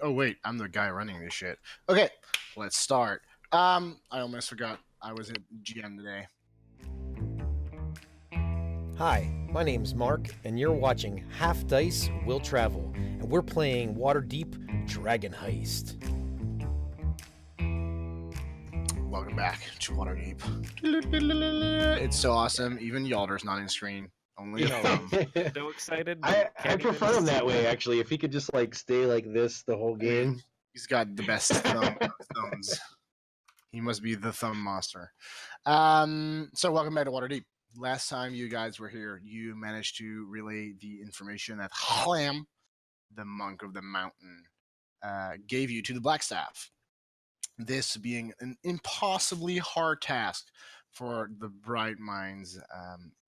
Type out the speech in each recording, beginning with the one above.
Oh wait, I'm the guy running this shit. Okay, let's start. I almost forgot I was at GM today. Hi, my name's Mark, and you're watching Half Dice Will Travel, and we're playing Waterdeep Dragon Heist. Welcome back to Waterdeep. It's so awesome. Even Yalder's not in screen. Only So excited. I Can't prefer even him that see way, it. actually. If he could just like stay like this the whole game. He's got the best thumbs. He must be the thumb master. So welcome back to Waterdeep. Last time you guys were here, you managed to relay the information that Hlam, the monk of the mountain, gave you to the Blackstaff. This being an impossibly hard task for the bright minds.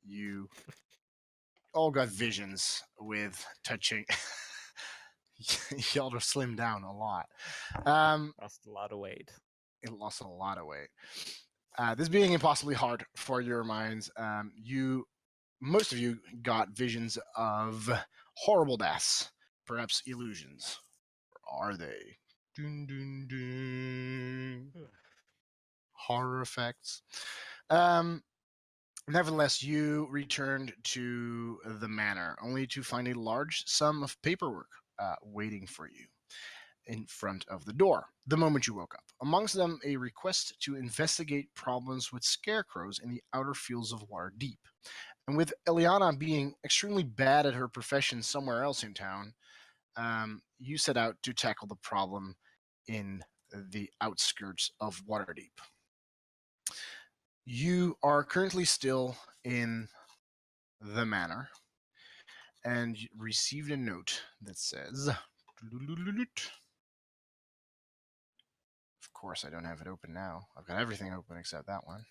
You all got visions with touching. Y'all have slimmed down a lot. Lost a lot of weight. It lost a lot of weight. This being impossibly hard for your minds, most of you got visions of horrible deaths, perhaps illusions. Or are they? Dun, dun, dun. Horror effects. Nevertheless, you returned to the manor, only to find a large sum of paperwork waiting for you in front of the door the moment you woke up. Amongst them, a request to investigate problems with scarecrows in the outer fields of Waterdeep. And with Eliana being extremely bad at her profession somewhere else in town, you set out to tackle the problem in the outskirts of Waterdeep. You are currently still in the manor and received a note that says, of course I don't have it open now. I've got everything open except that one.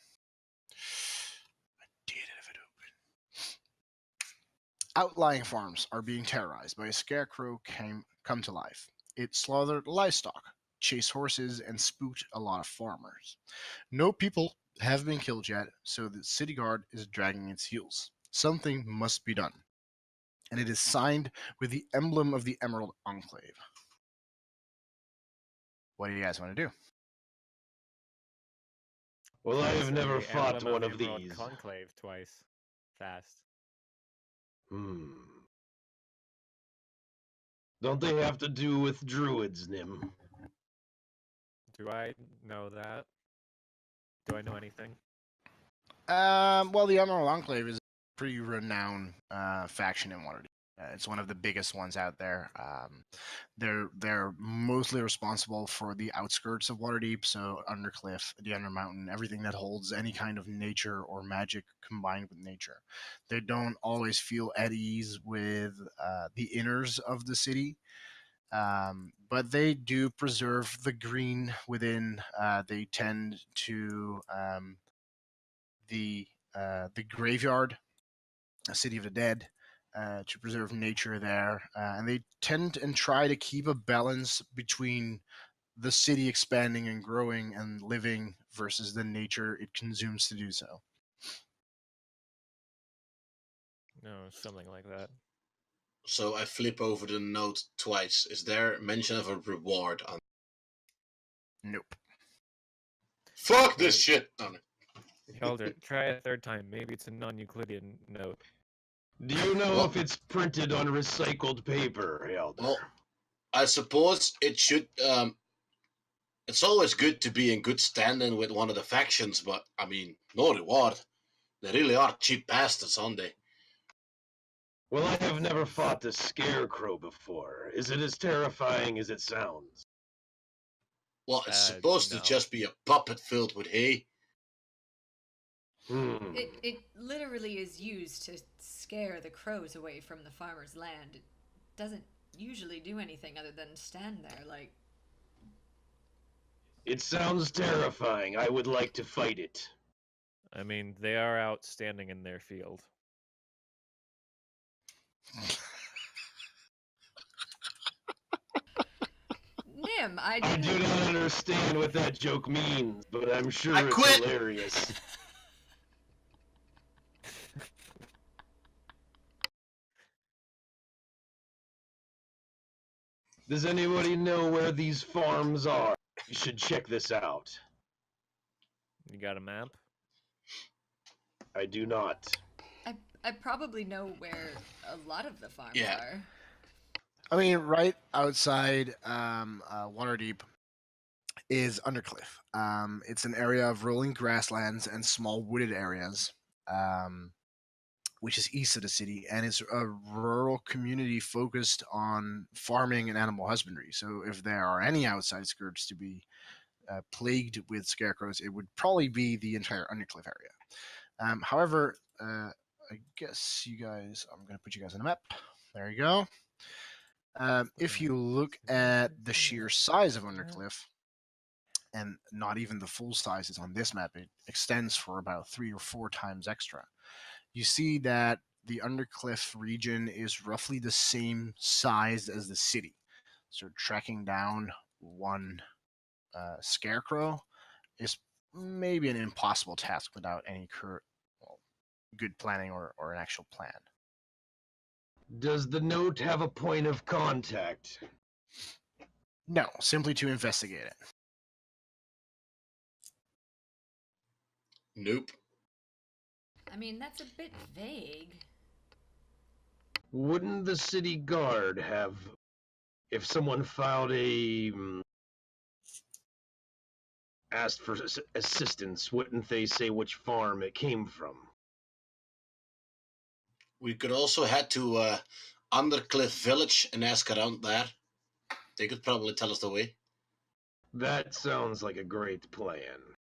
I did have it open. Outlying farms are being terrorized by a scarecrow come to life. It slaughtered livestock, chased horses, and spooked a lot of farmers. No people have been killed yet, so the city guard is dragging its heels. Something must be done. And it is signed with the emblem of the Emerald Enclave. What do you guys want to do? Well, I have Say never the fought emblem one of of the Emerald these. Conclave twice. Fast. Don't they have to do with druids, Nim? Do I know that? Do I know anything? Well, the Emerald Enclave is a pretty renowned faction in Waterdeep. It's one of the biggest ones out there. They're mostly responsible for the outskirts of Waterdeep, so Undercliff, the Undermountain, everything that holds any kind of nature or magic combined with nature. They don't always feel at ease with the inners of the city, but they do preserve the green within. They tend to the graveyard, a city of the dead, to preserve nature there, and they tend and try to keep a balance between the city expanding and growing and living versus the nature it consumes to do so. No, something like that. So I flip over the note twice. Is there mention of a reward on? Nope. Fuck this shit! Oh, no. Elder, try a third time. Maybe it's a non-Euclidean note. Do you know Well- if it's printed on recycled paper, Elder? Well, I suppose it should. It's always good to be in good standing with one of the factions, but I mean, no reward. They really are cheap bastards, aren't they? Well, I have never fought the scarecrow before. Is it as terrifying as it sounds? Well, it's supposed no. to just be a puppet filled with hay. It literally is used to scare the crows away from the farmer's land. It doesn't usually do anything other than stand there like... It sounds terrifying. I would like to fight it. I mean, they are outstanding in their field. Nim, I I didn't... do not understand what that joke means, but I'm sure I it's quit. hilarious. Does anybody know where these farms are? You should check this out. You got a map? I do not. I probably know where a lot of the farms Yeah. are. I mean, right outside Waterdeep is Undercliff. It's an area of rolling grasslands and small wooded areas, which is east of the city, and it's a rural community focused on farming and animal husbandry. So, if there are any outside skirts to be plagued with scarecrows, it would probably be the entire Undercliff area. However, I guess you guys, I'm going to put you guys on the map. There you go. If you look at the sheer size of Undercliff, and not even the full sizes on this map, it extends for about 3 or 4 times extra. You see that the Undercliff region is roughly the same size as the city. So tracking down one scarecrow is maybe an impossible task without any good planning or an actual plan. Does the note have a point of contact? No, simply to investigate it. Nope. I mean, that's a bit vague. Wouldn't the city guard have, if someone filed asked for assistance, wouldn't they say which farm it came from? We could also head to Undercliff Village and ask around there. They could probably tell us the way. That sounds like a great plan.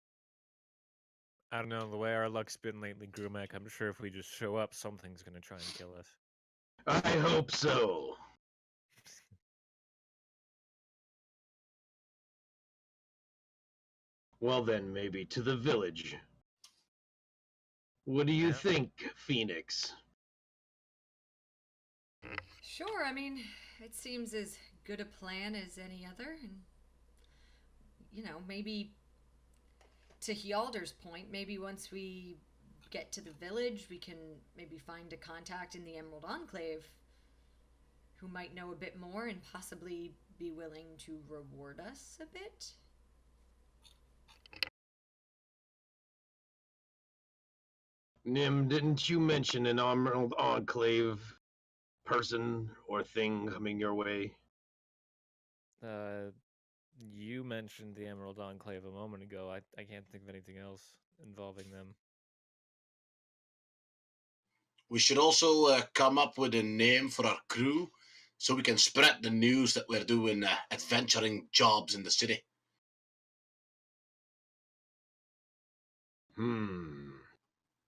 I don't know, the way our luck's been lately, Grumek, I'm sure if we just show up, something's gonna try and kill us. I hope so. Well then, maybe to the village. What do you Yeah. think, Phoenix? Sure, I mean, it seems as good a plan as any other, and maybe to Hjaldar's point, maybe once we get to the village, we can maybe find a contact in the Emerald Enclave who might know a bit more and possibly be willing to reward us a bit. Nim, didn't you mention an Emerald Enclave person or thing coming your way? You mentioned the Emerald Enclave a moment ago. I can't think of anything else involving them. We should also come up with a name for our crew so we can spread the news that we're doing adventuring jobs in the city.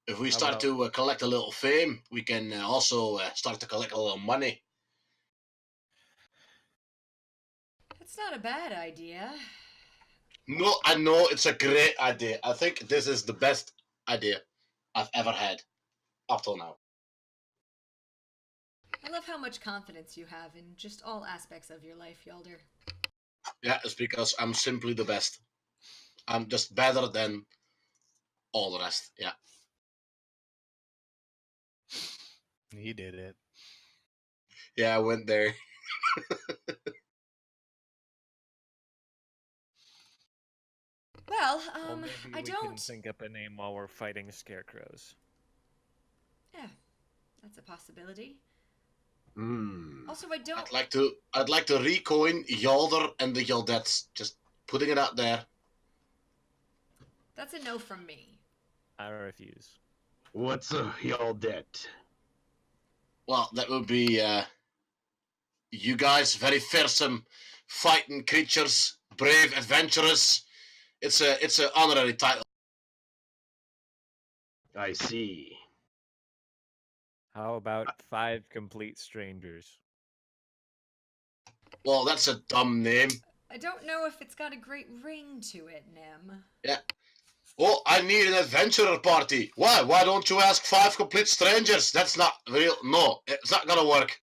If we How start about- to collect a little fame, we can also start to collect a little money. That's not a bad idea. No, I know it's a great idea. I think this is the best idea I've ever had up till now. I love how much confidence you have in just all aspects of your life, Hjalder. Yeah, it's because I'm simply the best. I'm just better than all the rest. Yeah. He did it. Yeah, I went there. Well, Well, maybe I we can don't. think up a name while we're fighting scarecrows. Yeah, that's a possibility. Hmm. Also, I don't. I'd like to recoin Yalder and the Yaldettes. Just putting it out there. That's a no from me. I refuse. What's a Hjaldet? Well, that would be you guys, very fearsome, fighting creatures, brave adventurers. It's a honorary title. I see. How about 5 complete strangers? Well, that's a dumb name. I don't know if it's got a great ring to it, Nim. Yeah. Oh, I need an adventurer party. Why? Why don't you ask 5 complete strangers? That's not real. No, it's not gonna work.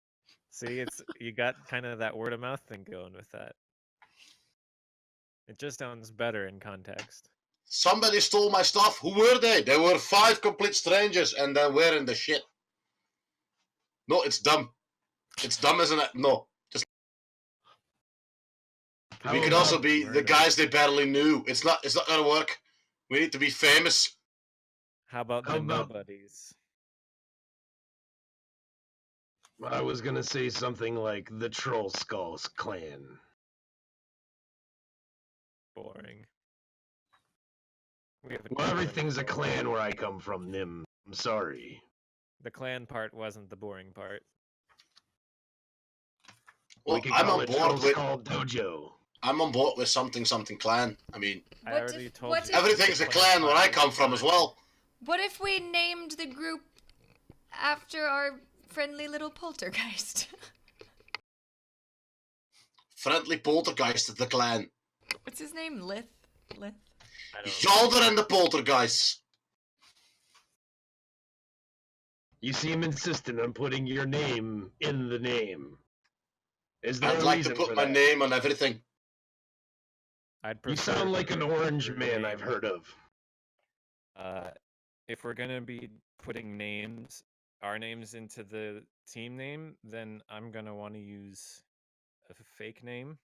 See, you got kind of that word of mouth thing going with that. It just sounds better in context. Somebody stole my stuff. Who were they? They were 5 complete strangers, and they're wearing the shit. No, it's dumb. It's dumb, isn't it? No. How We could about also be the murder? guys they barely knew. It's not gonna work. We need to be famous. How about How the about- nobodies? I was gonna say something like the Troll Skulls clan. Boring. We have Well, name everything's a control. clan where I come from, Nim. I'm sorry. The clan part wasn't the boring part. Well, We could I'm call on it board Troll with Skull Dojo. I'm on board with something clan. I mean, I What already if- told what you. if- everything's the a clan where I part come was from as fine. well. What if we named the group after our friendly little poltergeist? Friendly poltergeist of the clan. What's his name? Lith? Lith? I don't Yalder and the poltergeists. You seem insistent on putting your name in the name. Is there I'd a like to reason put for my that? name on everything. I'd You prefer sound to like an put orange your man I've name- heard of. If we're gonna be putting names, our names into the team name, then I'm gonna want to use a fake name.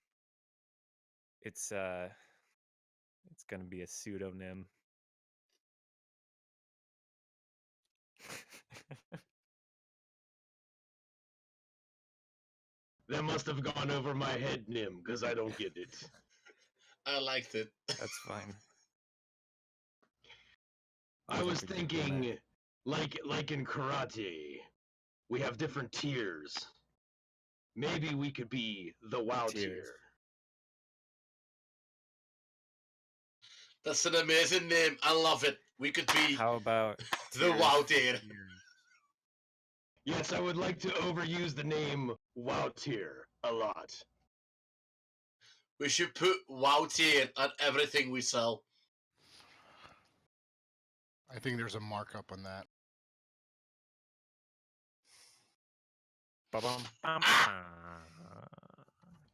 It's gonna be a pseudonym. That must have gone over my head, Nim, because I don't get it. I liked it. That's fine. I was think we can do thinking, like in karate, we have different tiers. Maybe we could be the WoW Tiers. tier. That's an amazing name. I love it. We could be How about the tiers? WoW tier. Yes, I would like to overuse the name WoW tier a lot. We should put WoW tier on everything we sell. I think there's a markup on that. Ba-bum, bum,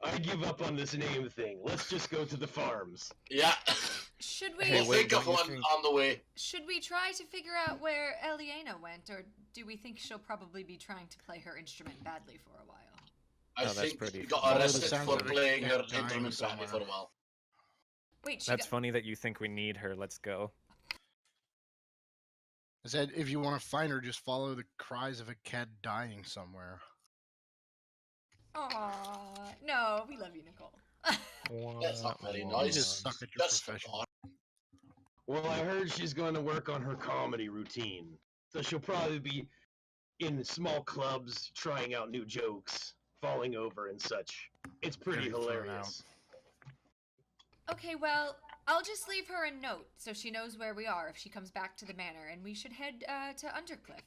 I give up on this name thing. Let's just go to the farms. Yeah. Should we Hey, We'll wait, think of don't you one think- on the way. should we try to figure out where Eliana went, or do we think she'll probably be trying to play her instrument badly for a while? I No, that's think pretty she got Follow the arrested sounds for of it. playing Yeah, her dying instrument badly somewhere. for a while. Wait, she That's got, funny that you think we need her. Let's go. I said, if you want to find her, just follow the cries of a cat dying somewhere. Aw, no, we love you, Nicole. That's not very You nice. just suck at your That's profession. not. Well, I heard she's going to work on her comedy routine. So she'll probably be in small clubs, trying out new jokes, falling over and such. It's pretty Getting thrown hilarious. Okay, well, I'll just leave her a note so she knows where we are if she comes back to the manor, and we should head to Undercliff.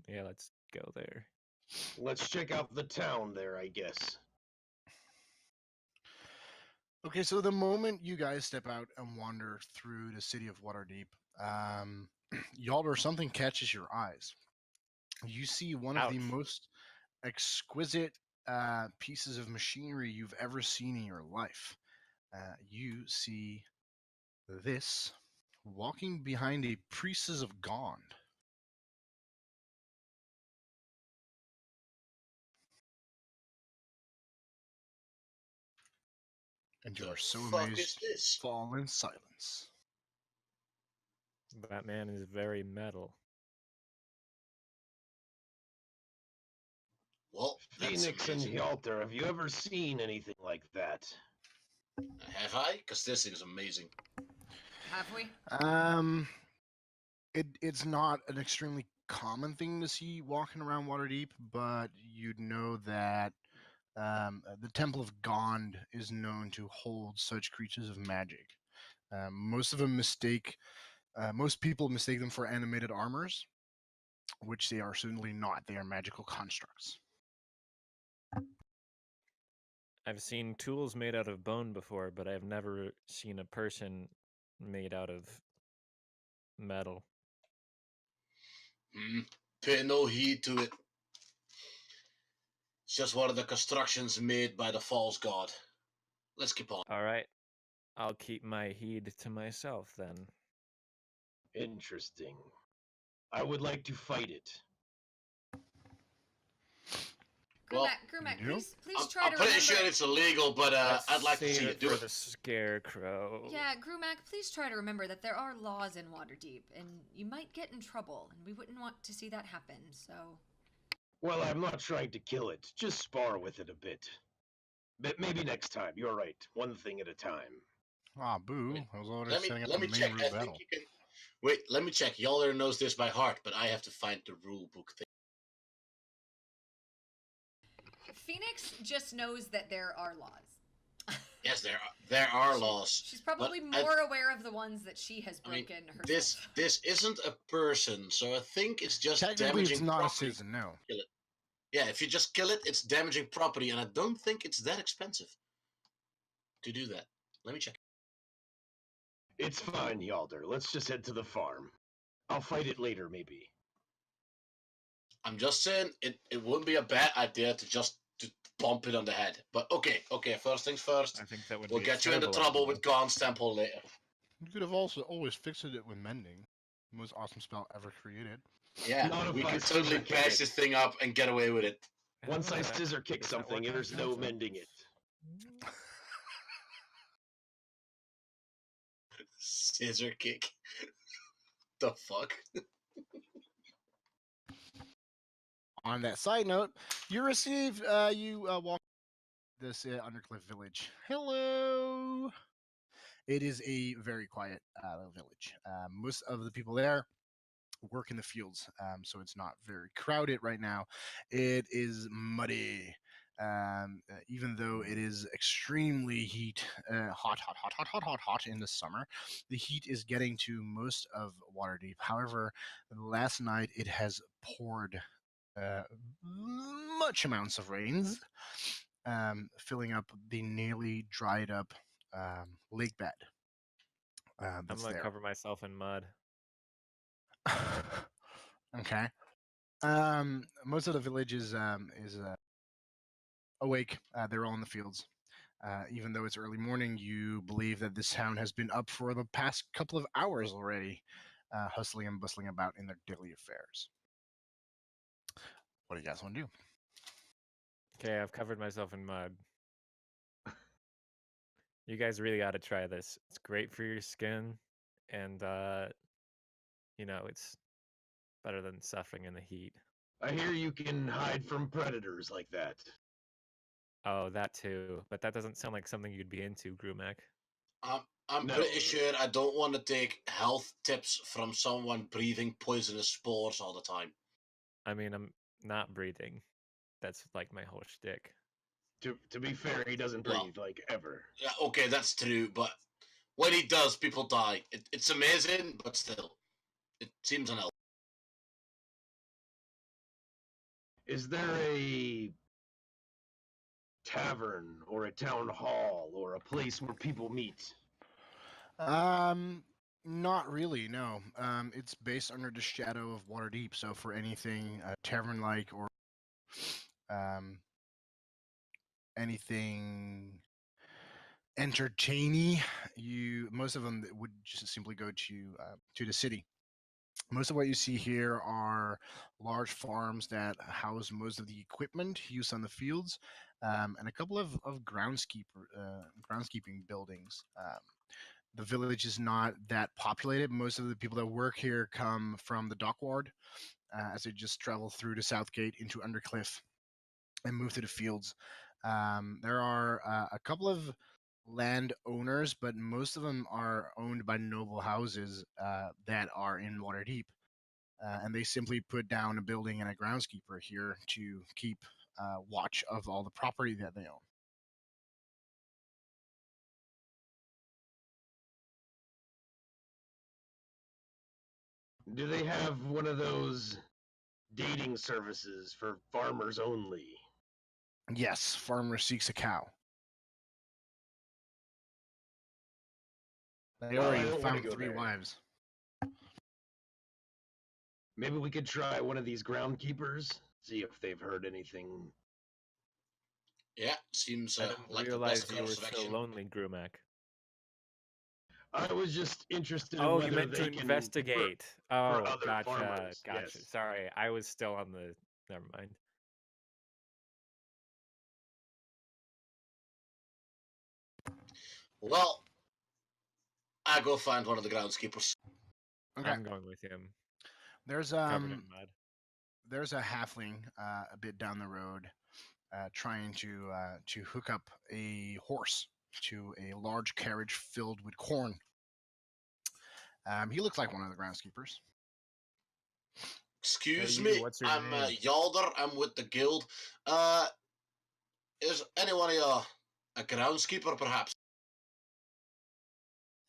Yeah, let's go there. Let's check out the town there, I guess. Okay, so the moment you guys step out and wander through the city of Waterdeep, Yalder, something catches your eyes. You see one of the Ouch. most exquisite pieces of machinery you've ever seen in your life. You see this walking behind a priestess of Gond. And you The are so fuck amazed, is this? fall in silence. That man is very metal. Well, that's Phoenix and amazing. Hjalter, have you ever seen anything like that? Have I? Because this thing is amazing. Have we? It's not an extremely common thing to see walking around Waterdeep, but you'd know that the Temple of Gond is known to hold such creatures of magic. Most people mistake them for animated armors, which they are certainly not. They are magical constructs. I've seen tools made out of bone before, but I've never seen a person made out of metal. Pay no heed to it. It's just one of the constructions made by the false god. Let's keep on. All right. I'll keep my heed to myself then. Interesting. I would like to fight it. Well, Grumac, you know? please try I'm to pretty remember. sure it's illegal, but I'd like to Save see it it do for it. the scarecrow. Yeah, Grumac, please try to remember that there are laws in Waterdeep, and you might get in trouble, and we wouldn't want to see that happen, so... Well, I'm not trying to kill it. Just spar with it a bit. But maybe next time. You're right. One thing at a time. Ah, boo. Wait, I was already Let me setting up let a me main check. route I battle. think you can. Wait, let me check. Yalder knows this by heart, but I have to find the rule book thing. Phoenix just knows that there are laws. Yes, there are laws. She's probably but more aware of the ones that she has I mean, broken herself. this isn't a person, so I think it's just Technically, damaging it's not a property. citizen, no. Kill it. Yeah, if you just kill it, it's damaging property, and I don't think it's that expensive to do that. Let me check. It's fine, Yalder. Let's just head to the farm. I'll fight it later, maybe. I'm just saying it wouldn't be a bad idea to just to bump it on the head. But okay. First things first. I think that would We'll be get you into trouble with Gaunt's Temple later. You could have also always fixed it with mending. Most awesome spell ever created. Yeah, Not if we I could scissor totally kick patch it. this thing up and get away with it. Once I Yeah, scissor kick does that something, work there's on no Temple? mending it. Scissor kick. The fuck? On that side note, you receive, walk this Undercliff village. Hello! It is a very quiet village. Most of the people there work in the fields, so it's not very crowded right now. It is muddy. Even though it is extremely hot in the summer, the heat is getting to most of Waterdeep. However, last night it has poured much amounts of rains, filling up the nearly dried up lake bed. I'm That's gonna there. cover myself in mud. Okay. Most of the village is awake. They're all in the fields. Even though it's early morning, you believe that this town has been up for the past couple of hours already, hustling and bustling about in their daily affairs. What do you guys want to do? Okay, I've covered myself in mud. You guys really got to try this. It's great for your skin, and it's better than suffering in the heat. I hear you can hide from predators like that. Oh, that too. But that doesn't sound like something you'd be into, Grumac. I'm No. pretty sure I don't want to take health tips from someone breathing poisonous spores all the time. I mean, I'm not breathing. That's like my whole shtick. To be fair, he doesn't Well- breathe, like, ever. Yeah, okay, that's true, but when he does, people die. It's amazing, but still, it seems unhealthy. Is there a tavern or a town hall or a place where people meet? Not really. No. It's based under the shadow of Waterdeep. So for anything tavern-like or anything entertaining, most of them would just simply go to the city. Most of what you see here are large farms that house most of the equipment used on the fields, and a couple of groundskeeping buildings. The village is not that populated. Most of the people that work here come from the Dockward, as they just travel through the South Gate into Undercliff and move to the fields. There are a couple of land owners, but most of them are owned by noble houses that are in Waterdeep. And they simply put down a building and a groundskeeper here to keep watch of all the property that they own. Do they have one of those dating services for farmers only? Yes, farmer seeks a cow. They Well, I already don't wanna found go 3 there. wives. Maybe we could try one of these groundkeepers, see if they've heard anything. Yeah, seems I didn't like the realize best you were course of so action. lonely, Grumac. I was just interested in Oh, whether you meant they to can investigate. for Oh, other gotcha, farmers, gotcha. yes. Sorry, I was still on the. Never mind. Well, I go find one of the groundskeepers. Okay. I'm going with him. There's Covered in mud. there's a halfling a bit down the road trying to hook up a horse to a large carriage filled with corn. He looks like one of the groundskeepers. Excuse Hey, me, what's your I'm name? Yalder. I'm with the guild. Is anyone of you a groundskeeper, perhaps?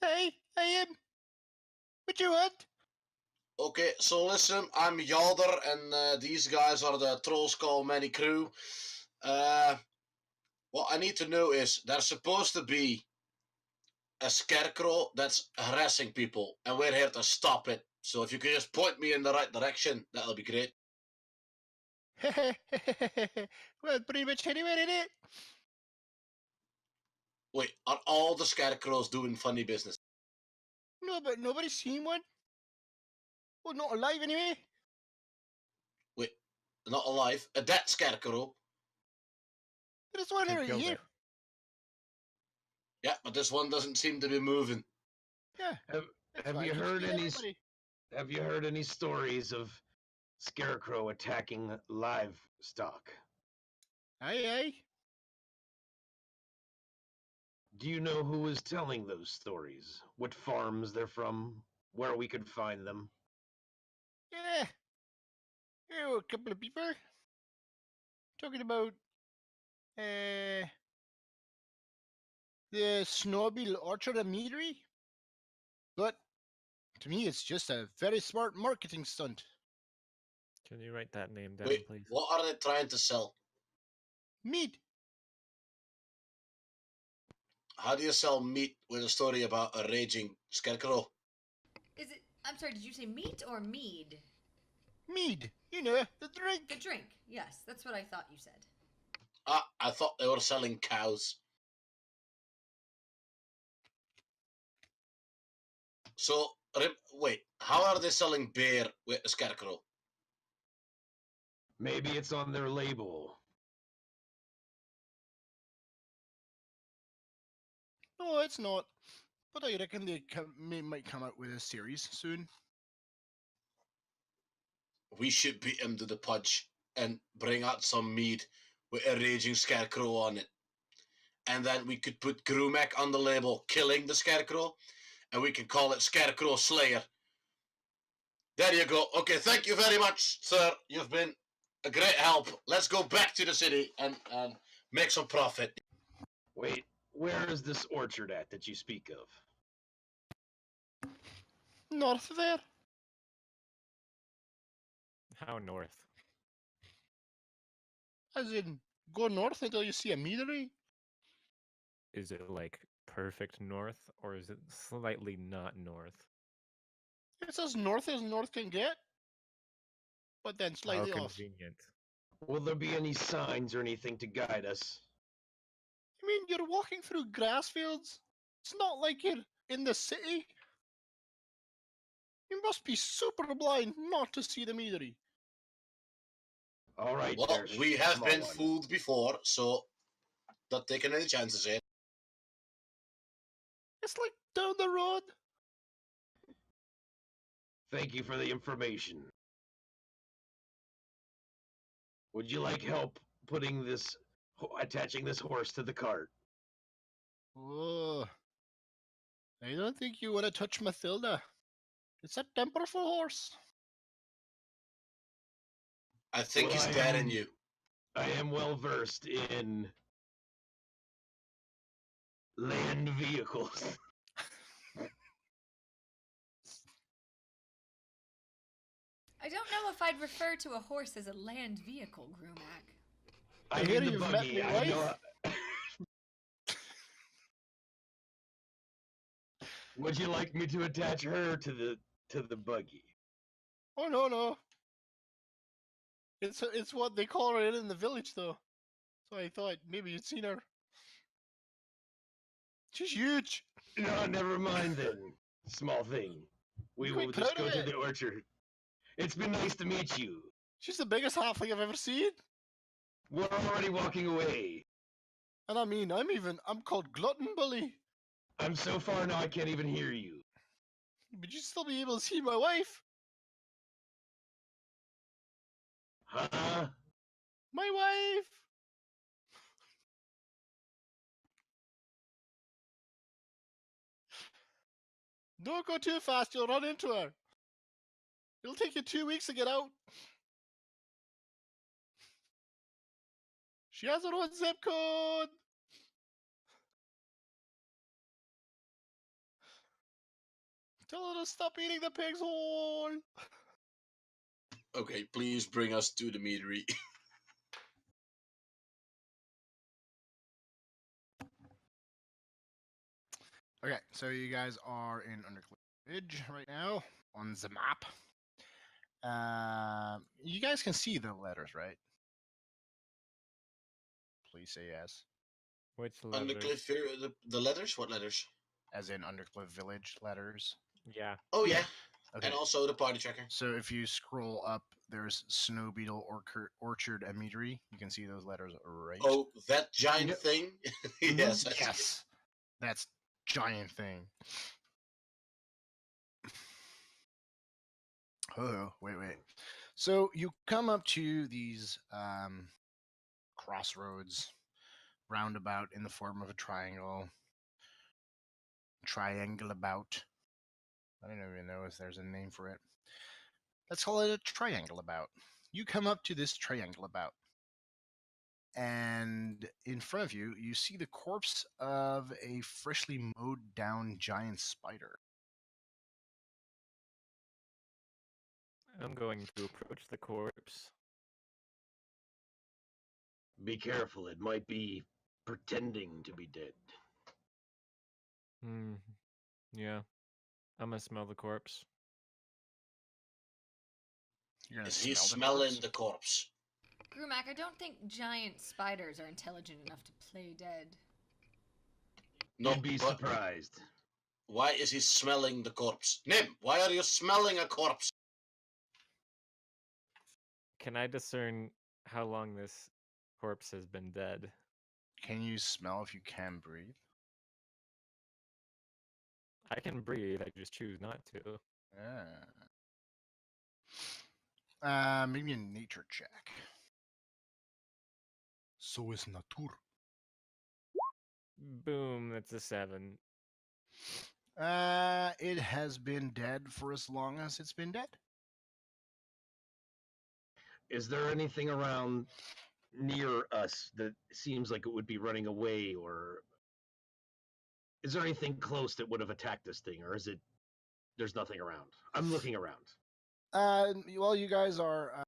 Hey, I am. What you want? Okay, so listen, I'm Yalder, and these guys are the Trollskull Many crew. What I need to know is there's supposed to be a scarecrow that's harassing people, and we're here to stop it. So if you could just point me in the right direction, that'll be great. Well, pretty much anywhere in it. Wait, are all the scarecrows doing funny business? No, but nobody's seen one. Well, not alive anyway. Wait, not alive? A dead scarecrow? There's one Who right killed here. it? Yeah, but this one doesn't seem to be moving. Yeah. Have fine, you keeps heard killing any? everybody. Have you heard any stories of scarecrow attacking livestock? Aye, aye. Do you know who is telling those stories? What farms they're from? Where we could find them? Yeah. There were a couple of people talking about the Snowbill Orchard and Meadery. But to me, it's just a very smart marketing stunt. Can you write that name down, Wait, please? what are they trying to sell? Meat. How do you sell meat with a story about a raging scarecrow? Is it? I'm sorry. Did you say meat or mead? Mead. You know, the drink. The drink. Yes, that's what I thought you said. Ah, I thought they were selling cows. So, wait, how are they selling beer with a scarecrow? Maybe it's on their label. No, it's not. But I reckon they might come out with a series soon. We should beat him to the punch and bring out some mead with a raging scarecrow on it. And then we could put Grumek on the label, killing the scarecrow, and we can call it Scarecrow Slayer. There you go. Okay, thank you very much, sir. You've been a great help. Let's go back to the city and make some profit. Wait, where is this orchard at that you speak of? North of there. How north? As in, go north until you see a meadery. Is it like perfect north, or is it slightly not north? It's as north can get. But then How slightly off. convenient. Will there be any signs or anything to guide us? I mean, you're walking through grass fields. It's not like you're in the city. You must be super blind not to see the meadery. All right, Well, there, we have small been one. fooled before, so not taking any chances, eh? It's like down the road. Thank you for the information. Would you like help putting this, attaching this horse to the cart? Oh, I don't think you want to touch Mathilda. It's a temperful horse. I think Well, he's I daring am- you. I am well versed in land vehicles. I don't know if I'd refer to a horse as a land vehicle, Grumac. I hear mean the you've met buggy. my I know. Would you like me to attach her to the buggy? Oh no. It's what they call her in the village though. So I thought maybe you'd seen her. She's huge. No, never mind then. Small thing. We Quite will just proud go of to it. the orchard. It's been nice to meet you. She's the biggest halfling I've ever seen. We're already walking away. And I mean, I'm called Glutton Bully. I'm so far now I can't even hear you. But you'd still be able to see my wife. Huh? My wife. Don't go too fast. You'll run into her. It'll take you 2 weeks to get out. She has her own zip code. Tell her to stop eating the pig's hole. Okay, please bring us to the meadery. Okay, so you guys are in Undercliff Village right now on the map. You guys can see the letters, right? Please say yes. Which letters? Undercliff, the letters? What letters? As in Undercliff Village letters. Yeah. Oh, yeah. Okay. And also the party tracker. So if you scroll up, there's Snow Beetle Orchard and Meadery. You can see those letters right. Oh, that giant Yep. thing? Yes. I see it. Yes. That's giant thing. Oh, wait. So you come up to these crossroads, roundabout in the form of a triangle. Triangle about. I don't even know if there's a name for it. Let's call it a triangle about. You come up to this triangle about, and in front of you, you see the corpse of a freshly mowed down giant spider. I'm going to approach the corpse. Be careful, it might be pretending to be dead. Hmm. Yeah. I'm gonna smell the corpse. You're gonna Is he smell the smelling corpse? the corpse? Grumac, I don't think giant spiders are intelligent enough to play dead. No, You'd be but surprised. why is he smelling the corpse? Nim, why are you smelling a corpse? Can I discern how long this corpse has been dead? Can you smell if you can breathe? I can breathe, I just choose not to. Maybe a nature check. So is nature. Boom, that's a 7. It has been dead for as long as it's been dead. Is there anything around near us that seems like it would be running away, or is there anything close that would have attacked this thing, or is it there's nothing around? I'm looking around. Well, you guys are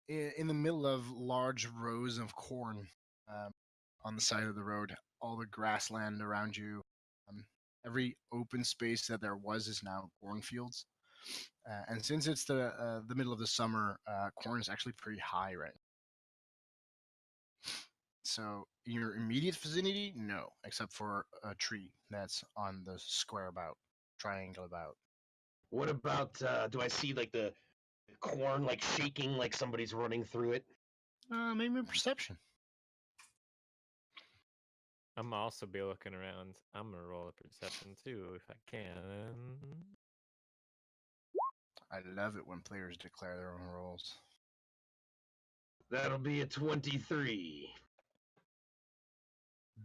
in the middle of large rows of corn on the side of the road. All the grassland around you. Every open space that there was is now cornfields. And since it's the middle of the summer, corn is actually pretty high right now. So in your immediate vicinity, no, except for a tree that's on the square about, triangle about. What about do I see like the corn like shaking like somebody's running through it? Maybe perception. I'm also be looking around. I'm gonna roll a perception too if I can. I love it when players declare their own roles. That'll be a 23.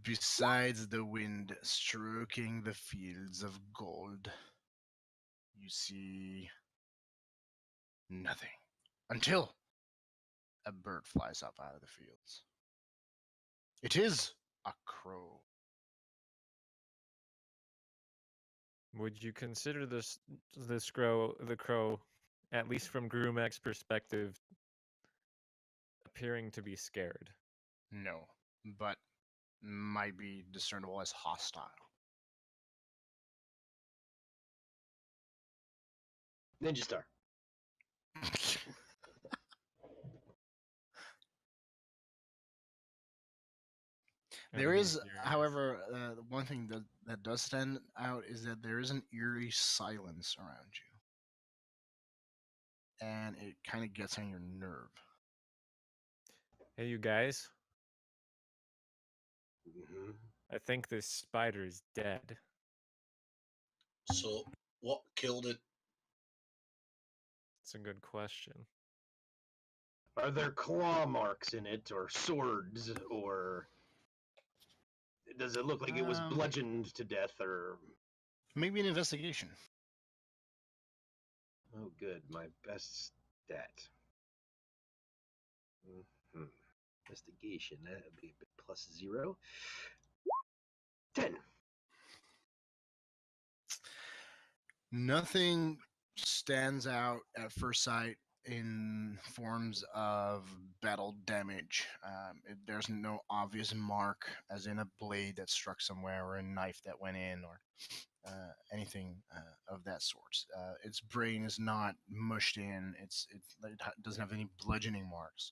Besides the wind stroking the fields of gold, you see nothing until a bird flies up out of the fields. It is a crow. Would you consider the crow, at least from Grumek's perspective, appearing to be scared? No, but might be discernible as hostile. Ninja Star. There I'm is, curious. however, one thing that does stand out is that there is an eerie silence around you. And it kind of gets on your nerve. Hey, you guys. Mm-hmm. I think this spider is dead. So, what killed it? It's a good question. Are there claw marks in it, or swords, or does it look like it was bludgeoned to death, or... Maybe an investigation. Oh, good. My best stat. Mm-hmm. Investigation. That would be a bit plus 0. 10. Nothing stands out at first sight in forms of battle damage. There's no obvious mark, as in a blade that struck somewhere or a knife that went in, or anything of that sort. Its brain is not mushed in. It doesn't have any bludgeoning marks.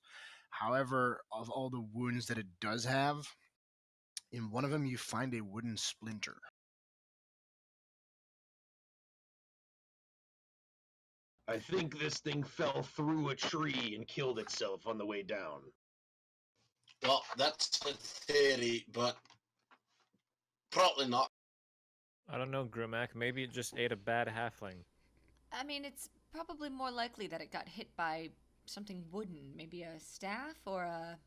However, of all the wounds that it does have, in one of them you find a wooden splinter. I think this thing fell through a tree and killed itself on the way down. Well, that's a theory, but probably not. I don't know, Grumac. Maybe it just ate a bad halfling. I mean, it's probably more likely that it got hit by something wooden, maybe a staff or a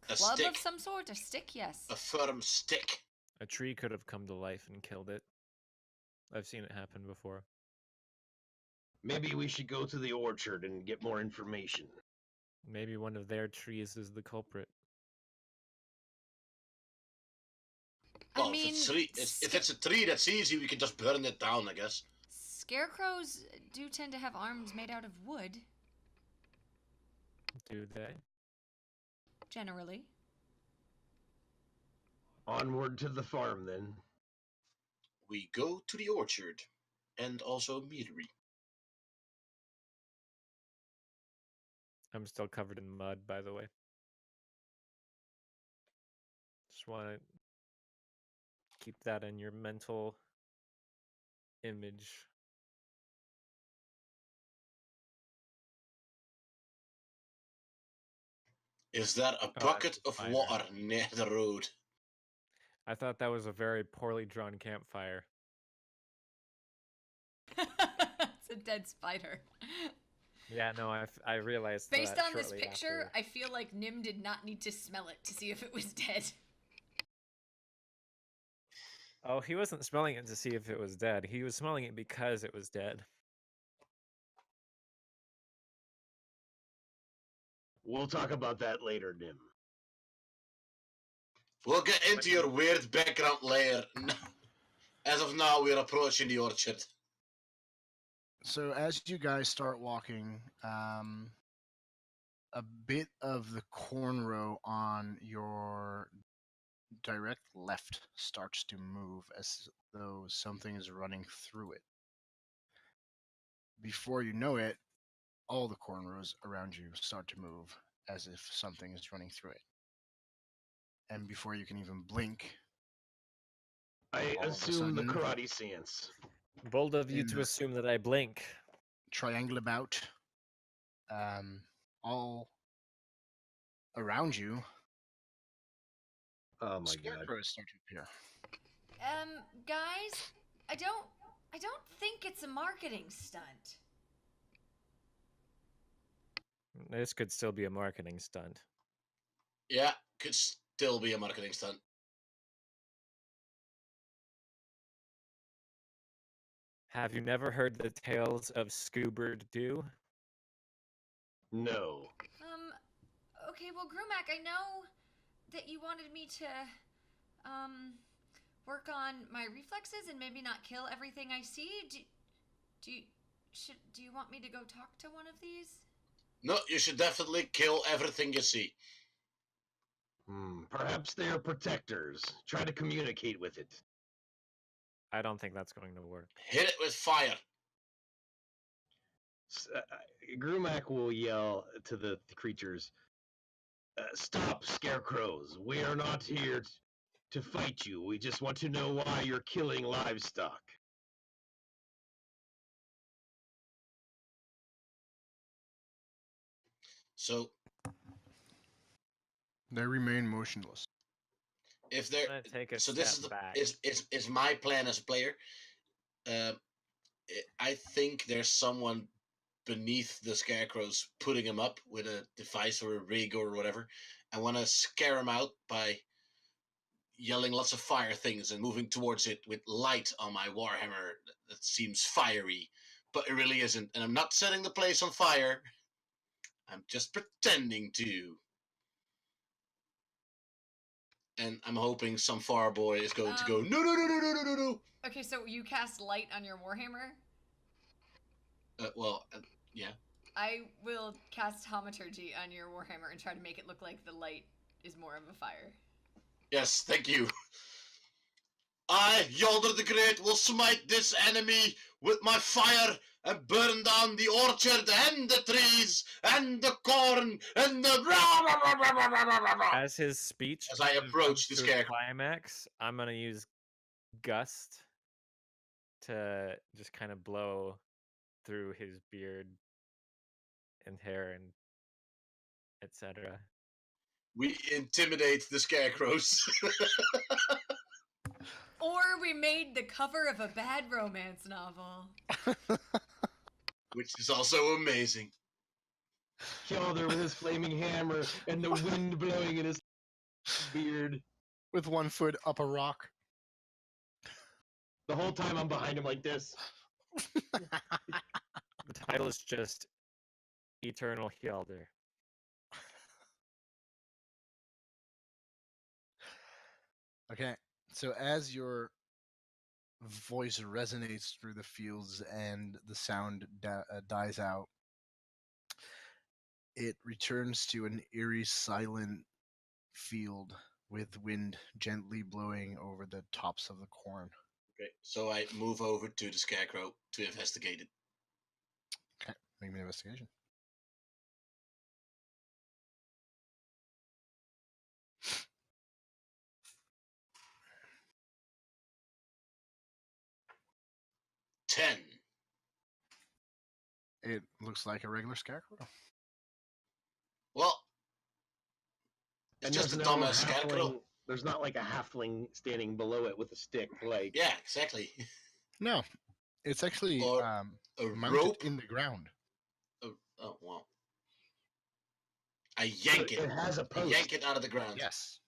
club stick. of some sort, a stick, yes. A firm stick. A tree could have come to life and killed it. I've seen it happen before. Maybe we should go to the orchard and get more information. Maybe one of their trees is the culprit. Well, I mean, if it's a tree, that's easy. We can just burn it down, I guess. Scarecrows do tend to have arms made out of wood. Do they? Generally. Onward to the farm, then. We go to the orchard, and also meadery. I'm still covered in mud, by the way. Just want to keep that in your mental image. Is there a bucket of water near the road? I thought that was a very poorly drawn campfire. It's a dead spider. Yeah, no, I realized Based that on this shortly picture, after. I feel like Nim did not need to smell it to see if it was dead. Oh, he wasn't smelling it to see if it was dead. He was smelling it because it was dead. We'll talk about that later, Nim. We'll get into your weird background layer. As of now, we're approaching the orchard. So as you guys start walking, a bit of the corn row on your direct left starts to move as though something is running through it. Before you know it, all the cornrows around you start to move as if something is running through it. And before you can even blink, I all of a assume the sudden, karate stance. Bold of you In to the- assume that I blink. triangle about, all around you, Oh my god. scarecrows start to appear. Guys, I don't think it's a marketing stunt. This could still be a marketing stunt. Yeah, could still be a marketing stunt. Have you never heard the tales of Scoobard Doo? No. Okay, well, Grumac, I know that you wanted me to, work on my reflexes and maybe not kill everything I see. Do you want me to go talk to one of these? No, you should definitely kill everything you see. Perhaps they are protectors. Try to communicate with it. I don't think that's going to work. Hit it with fire. Grumac will yell to the creatures, "Stop, scarecrows! We are not here to fight you. We just want to know why you're killing livestock." So They remain motionless. if there, I'm gonna take a so step this is the back. is my plan as a player. I think there's someone beneath the scarecrows putting him up with a device or a rig or whatever. I want to scare him out by yelling lots of fire things and moving towards it with light on my warhammer that seems fiery, but it really isn't. And I'm not setting the place on fire. I'm just pretending to. And I'm hoping some far boy is going to go, no, no, no, no, no, no, no, no. Okay, so you cast light on your warhammer. Yeah. I will cast Thaumaturgy on your warhammer and try to make it look like the light is more of a fire. Yes, thank you. I, Yalder the Great, will smite this enemy with my fire and burn down the orchard and the trees and the corn and the... As his speech As I kind of approach comes the to a scarecrow. climax, I'm gonna use gust to just kind of blow through his beard and hair and etc. We intimidate the scarecrows. Or we made the cover of a bad romance novel. Which is also amazing. Kjolder with his flaming hammer and the wind blowing in his beard. With 1 foot up a rock. The whole time I'm behind him like this. The title is just Eternal Hjalder. Okay, so as your voice resonates through the fields and the sound dies out, it returns to an eerie, silent field with wind gently blowing over the tops of the corn. Okay, so I move over to the scarecrow to investigate it. Okay, make me an investigation. Ten. It looks like a regular scarecrow. Well, it's And just a there's no dumbass scarecrow. halfling. There's not like a halfling standing below it with a stick. Like, Yeah, exactly. No, it's actually Or a mounted rope. in the ground. Oh, wow. I yank it. it has a I post. yank it out of the ground. Yes.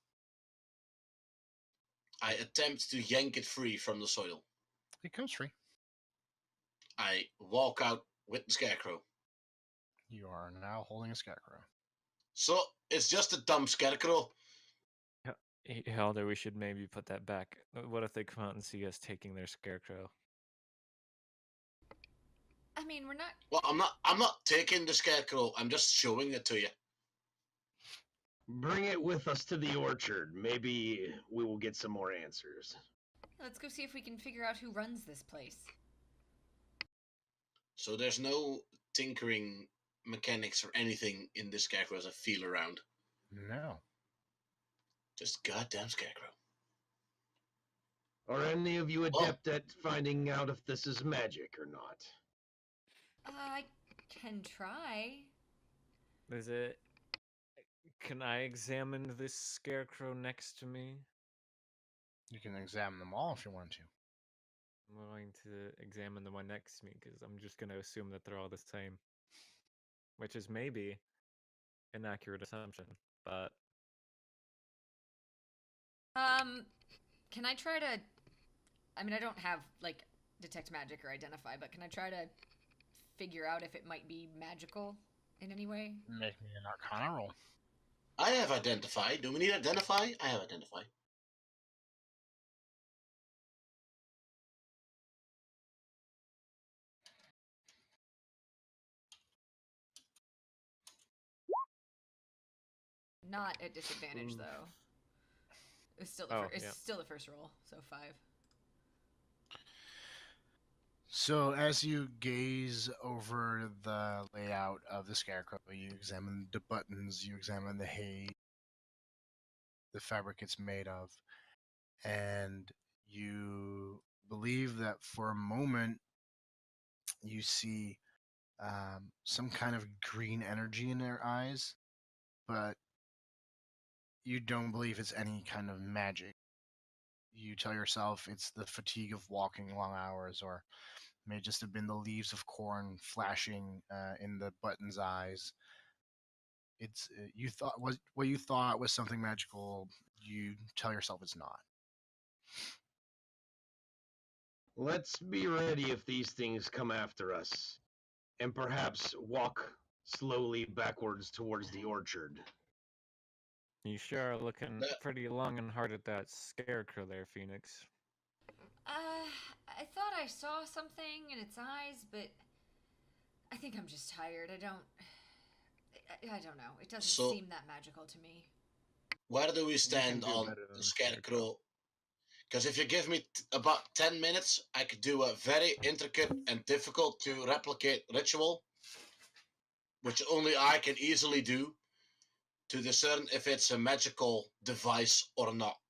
I attempt to yank it free from the soil. It comes free. I walk out with the scarecrow. You are now holding a scarecrow. So it's just a dumb scarecrow. Hjalder, we should maybe put that back. What if they come out and see us taking their scarecrow? I mean, we're not. Well, I'm not taking the scarecrow. I'm just showing it to you. Bring it with us to the orchard. Maybe we will get some more answers. Let's go see if we can figure out who runs this place. So there's no tinkering mechanics or anything in this scarecrow as I feel around. No. Just goddamn scarecrow. Are any of you adept at finding out if this is magic or not? I can try. Is it? Can I examine this scarecrow next to me? You can examine them all if you want to. I'm going to examine the one next to me because I'm just going to assume that they're all the same. Which is maybe an accurate assumption, but... Can I try to... I mean, I don't have, like, detect magic or identify, but can I try to figure out if it might be magical in any way? Make me an arcana roll. I have identify. Do we need identify? I have identify. Not at disadvantage, though. It's still still the first roll, so 5. So as you gaze over the layout of the scarecrow, you examine the buttons, you examine the hay, the fabric it's made of, and you believe that for a moment you see some kind of green energy in their eyes, but you don't believe it's any kind of magic. You tell yourself it's the fatigue of walking long hours, or may just have been the leaves of corn flashing in the button's eyes. It's you thought was what you thought was something magical. You tell yourself it's not. Let's be ready if these things come after us, and perhaps walk slowly backwards towards the orchard. You sure are looking That- pretty long and hard at that scarecrow there, Phoenix. I thought I saw something in its eyes, but I think I'm just tired. I don't know. It doesn't So- seem that magical to me. Where do we stand do on better than the the scarecrow? Because if you give me about 10 minutes, I could do a very intricate and difficult to replicate ritual, which only I can easily do to discern if it's a magical device or not.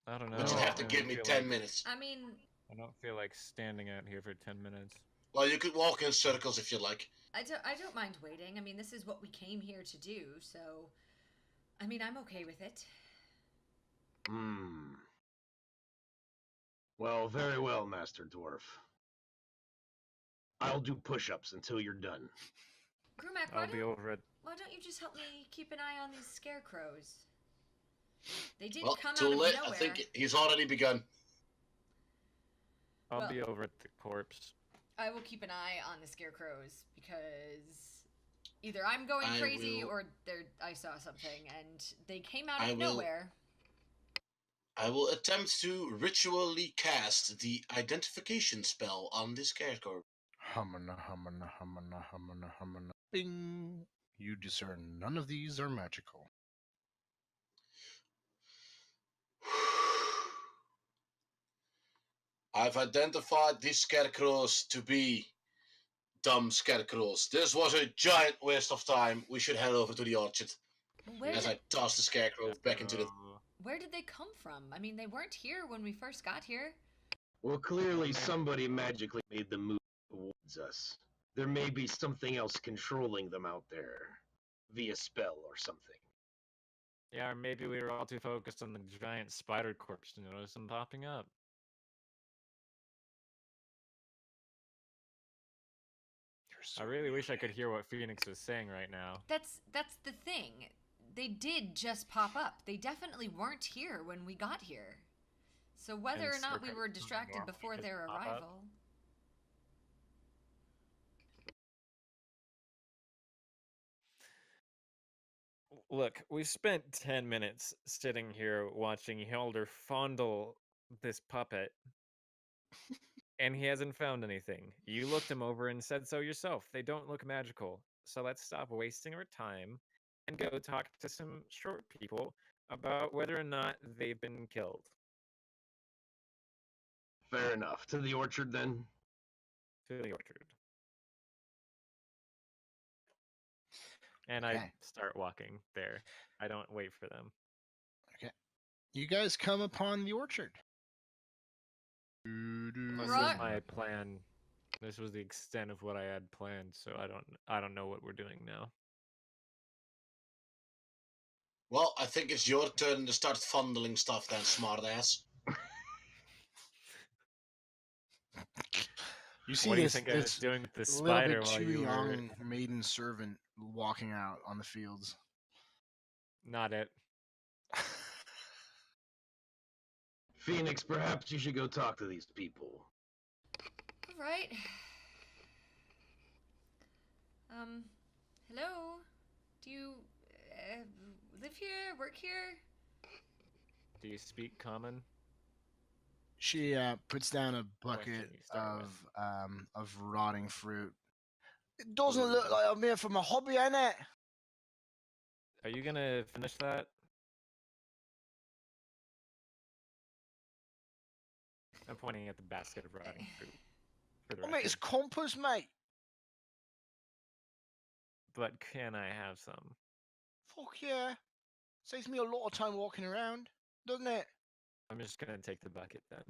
I don't know. But you'd No, have to I give don't me feel 10 like- minutes. I mean, I don't feel like standing out here for 10 minutes. Well, you could walk in circles if you like. I don't mind waiting. I mean, this is what we came here to do, so I mean, I'm okay with it. Hmm. Well, very well, Master Dwarf. I'll do push-ups until you're done. Grumac, I'll be over at. why don't you just help me keep an eye on these scarecrows? They did Well, come too out of late. nowhere. I think he's already begun. I'll Well- be over at the corpse. I will keep an eye on the scarecrows because either I'm going I crazy will- or I saw something and they came out of I will- nowhere. I will attempt to ritually cast the identification spell on this scarecrow. Humana, humana, humana, humana, humana. Bing. You discern none of these are magical. I've identified these scarecrows to be dumb scarecrows. This was a giant waste of time. We should head over to the orchard. Where As did, I toss the scarecrow back into the. where did they come from? I mean, they weren't here when we first got here. Well, clearly somebody magically made them move towards us. There may be something else controlling them out there, via spell or something. Yeah, or maybe we were all too focused on the giant spider corpse to notice them popping up. You're so I really wish I muted. could hear what Phoenix was saying right now. That's the thing. They did just pop up. They definitely weren't here when we got here. So whether And or not we circa were distracted normally before just their pop up. arrival. Look, we've spent 10 minutes sitting here watching Helder fondle this puppet, and he hasn't found anything. You looked him over and said so yourself. They don't look magical. So let's stop wasting our time and go talk to some short people about whether or not they've been killed. Fair enough. To the orchard then? To the orchard. And I Okay. start walking there. I don't wait for them. You guys come upon the orchard. This Right. is my plan. This was the extent of what I had planned, so I don't know what we're doing now. Well, I think it's your turn to start fondling stuff then, smartass. You see What do you this, think I was this doing with the little spider bit while too you were young maiden servant walking out on the fields. not it? Phoenix, perhaps you should go talk to these people. All right. Hello? Do you live here? Work here? Do you speak common? She puts down a bucket should you start of rotting fruit. It doesn't look like I'm here for my hobby, innit? Are you gonna finish that? I'm pointing at the basket of rotting fruit. For the I mean, it's record. compass, mate. But can I have some? Fuck yeah. Saves me a lot of time walking around, doesn't it? I'm just gonna take the bucket then.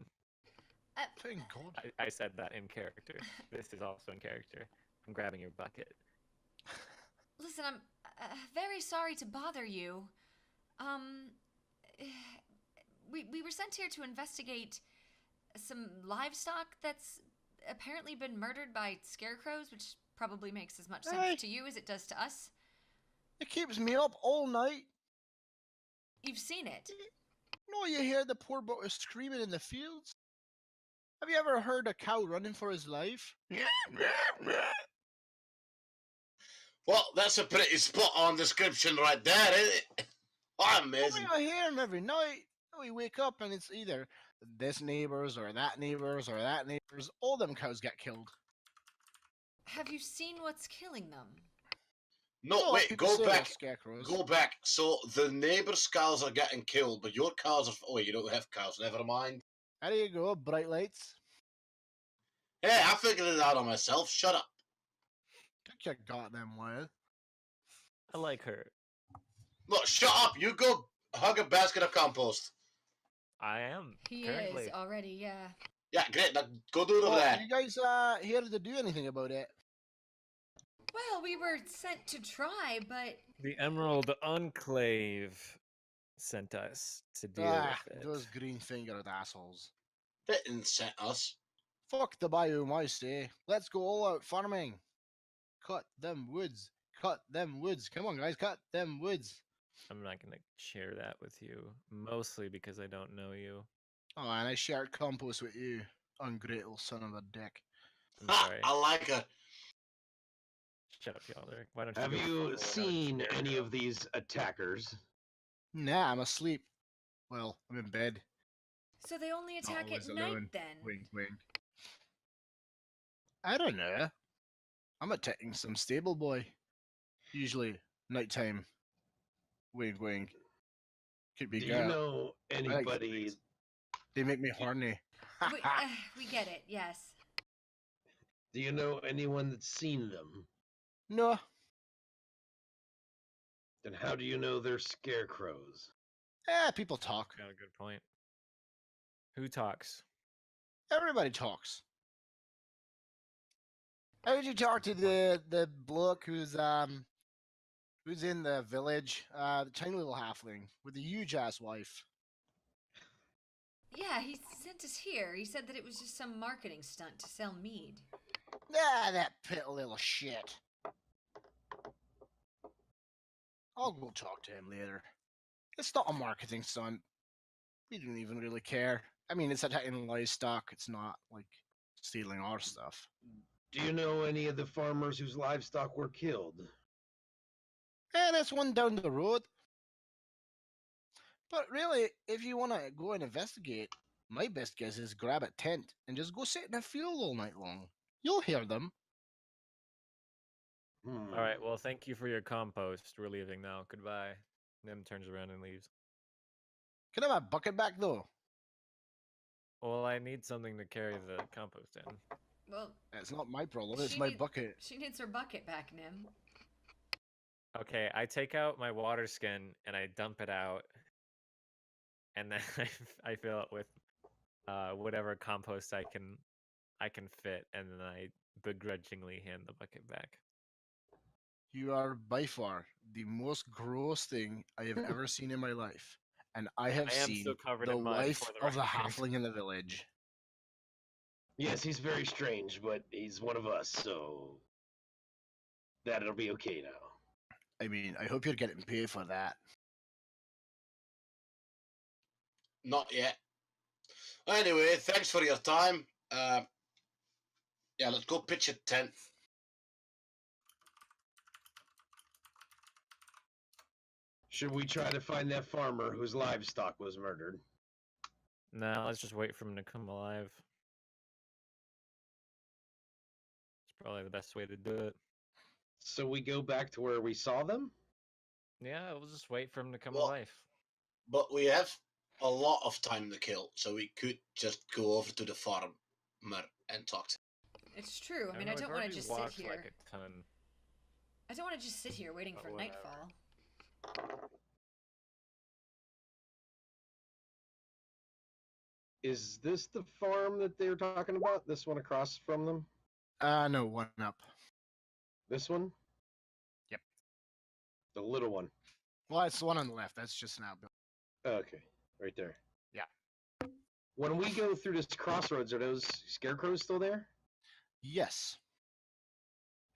Thank God. I said that in character. This is also in character. I'm grabbing your bucket. Listen, very sorry to bother you. We were sent here to investigate some livestock that's apparently been murdered by scarecrows, which probably makes as much sense Hey. to you as it does to us. It keeps me up all night. You've seen it. No, you hear the poor boy screaming in the fields? Have you ever heard a cow running for his life? Well, that's a pretty spot on description right there, isn't it? Oh, Oh, amazing. I hear him every night. We wake up and it's either this neighbor's or that neighbor's or that neighbor's. All them cows get killed. Have you seen what's killing them? No, Well, wait, people go say they're back. scarecrows. Go back. So the neighbours' cows are getting killed, but your cows are. Oh, wait, you don't have cows. Never mind. There you go, bright lights. Hey, I figured it out on myself. Shut up. Took your goddamn while. I like her. Look, shut up. You go hug a basket of compost. I am. He currently. is already, yeah. Yeah, great. Now go do it over Well, there. you guys here to do anything about it? Well, we were sent to try, but The Emerald Enclave sent us to deal with it. Those green-fingered assholes. They didn't send us. Fuck the bayou mouse, eh? Let's go all out farming. Cut them woods. Cut them woods. Come on, guys, cut them woods. I'm not gonna share that with you, mostly because I don't know you. Oh, and I shared compost with you, ungrateful son of a dick. I'm Ha, sorry. I like her. Shut up, Yalder. Why don't Have go you full out seen scarecrow? any of these attackers? Nah, I'm asleep. Well, I'm in bed. so they only Not attack always at night alone. then. Wink, wink. I don't know. I'm attacking some stable boy. Usually nighttime. Wink, wink. Could be Do girl. you know like anybody? snakes. They make me horny. We get it, yes. Do you know anyone that's seen them? No, Then how do you know they're scarecrows? people talk. Got a good point. Who talks? Everybody talks. How did you talk to the bloke who's in the village? The tiny little halfling with the huge ass wife. Yeah, he sent us here. He said that it was just some marketing stunt to sell mead. Ah, that pit little shit. I'll go talk to him later. It's not a marketing stunt. We don't even really care. I mean, it's attacking livestock. It's not like stealing our stuff. Do you know any of the farmers whose livestock were killed? There's one down the road. But really, if you want to go and investigate, my best guess is grab a tent and just go sit in a field all night long. You'll hear them. Hmm. All right. Well, thank you for your compost. We're leaving now. Goodbye. Nim turns around and leaves. Can I have a bucket back though? Well, I need something to carry the compost in. Well, It's not my problem. It's She my need- bucket. she needs her bucket back, Nim. Okay, I take out my water skin and I dump it out, and then I fill it with whatever compost I can fit, and then I begrudgingly hand the bucket back. You are by far the most gross thing I have ever seen in my life. And I have I am seen still covered the in mud, wife for the of the record. halfling in the village. Yes, he's very strange, but he's one of us, so that'll be okay now. I mean, I hope you're getting paid for that. Not yet. Anyway, thanks for your time. Yeah, let's go pitch a tent. Should we try to find that farmer whose livestock was murdered? No, let's just wait for him to come alive. It's probably the best way to do it. So we go back to where we saw them? Yeah, we'll just wait for him to come Well, alive. But we have a lot of time to kill, so we could just go over to the farmer and talk to him. It's true. I mean, know, I we've don't want to already just sit walked here. like a ton. I don't want to just sit here waiting But for whatever. nightfall. Is this the farm that they were talking about? This one across from them? No, one up. This one? Yep. The little one. Well, it's the one on the left. That's just an outbuilding. Oh, okay, right there. Yeah. When we go through this crossroads, are those scarecrows still there? Yes.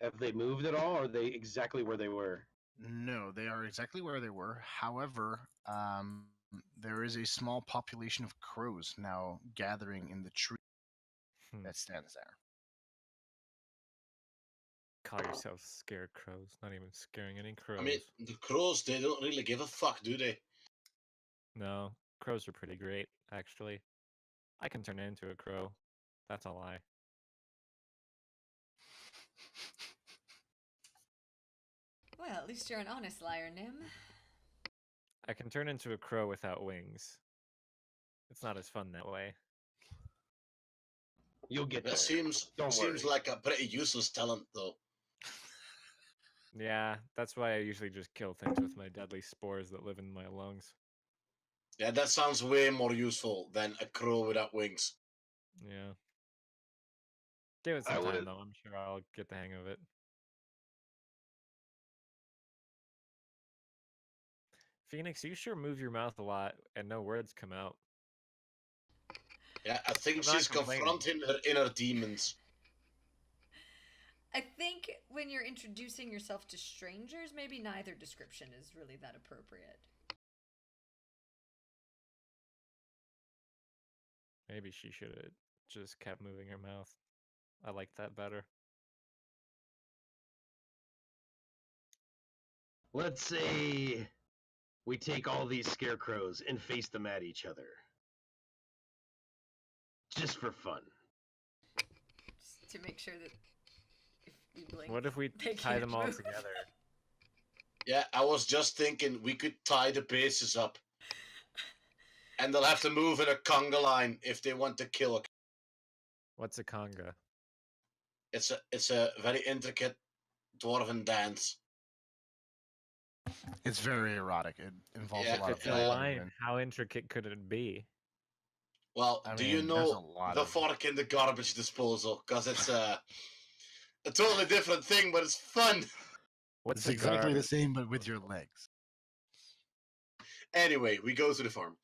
Have they moved at all, or are they exactly where they were? No, they are exactly where they were. However, there is a small population of crows now gathering in the tree that stands there. Call yourselves scarecrows. Not even scaring any crows. I mean, the crows, they don't really give a fuck, do they? No, crows are pretty great, actually. I can turn into a crow. That's a lie. Well, at least you're an honest liar, Nim. I can turn into a crow without wings. It's not as fun that way. You'll get there. That seems like a pretty useless talent, though. Yeah, that's why I usually just kill things with my deadly spores that live in my lungs. Yeah, that sounds way more useful than a crow without wings. Yeah. Give it some time, though. I'm sure I'll get the hang of it. Phoenix, you sure move your mouth a lot and no words come out. Yeah, I think I'm not she's complaining. confronting her inner demons. I think when you're introducing yourself to strangers, maybe neither description is really that appropriate. Maybe she should have just kept moving her mouth. I like that better. Let's say we take all these scarecrows and face them at each other. Just for fun. Just to make sure that if we blink, What if we they tie can't them all move. together? Yeah, I was just thinking we could tie the bases up. And they'll have to move in a conga line if they want to kill a... What's a conga? It's a very intricate dwarven dance. It's very erotic. It involves Yeah, a lot It's of a Yeah. line. movement. How intricate could it be? Well, I do you mean, there's a know lot the of- fork in the garbage disposal? Because it's a totally different thing, but it's fun. What's It's a exactly the gar- same, but with your legs. Anyway, we go to the farm.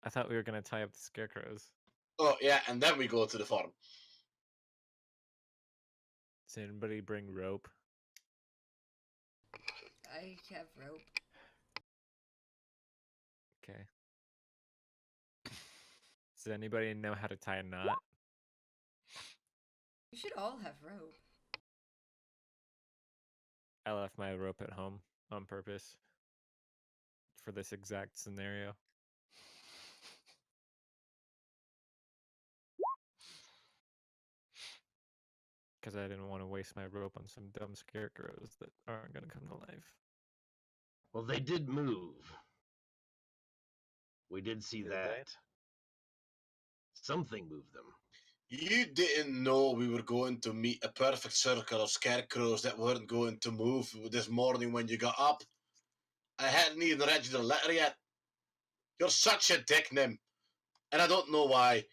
I thought we were gonna tie up the scarecrows. Oh, yeah, and then we go to the farm. Does anybody bring rope? I have rope. Okay. Does anybody know how to tie a knot? You should all have rope. I left my rope at home on purpose for this exact scenario. Because I didn't want to waste my rope on some dumb scarecrows that aren't going to come to life. Well, they did move. We did see Did that. they? Something moved them. You didn't know we were going to meet a perfect circle of scarecrows that weren't going to move this morning when you got up. I hadn't even read you the letter yet. You're such a dick, Nim. And I don't know why.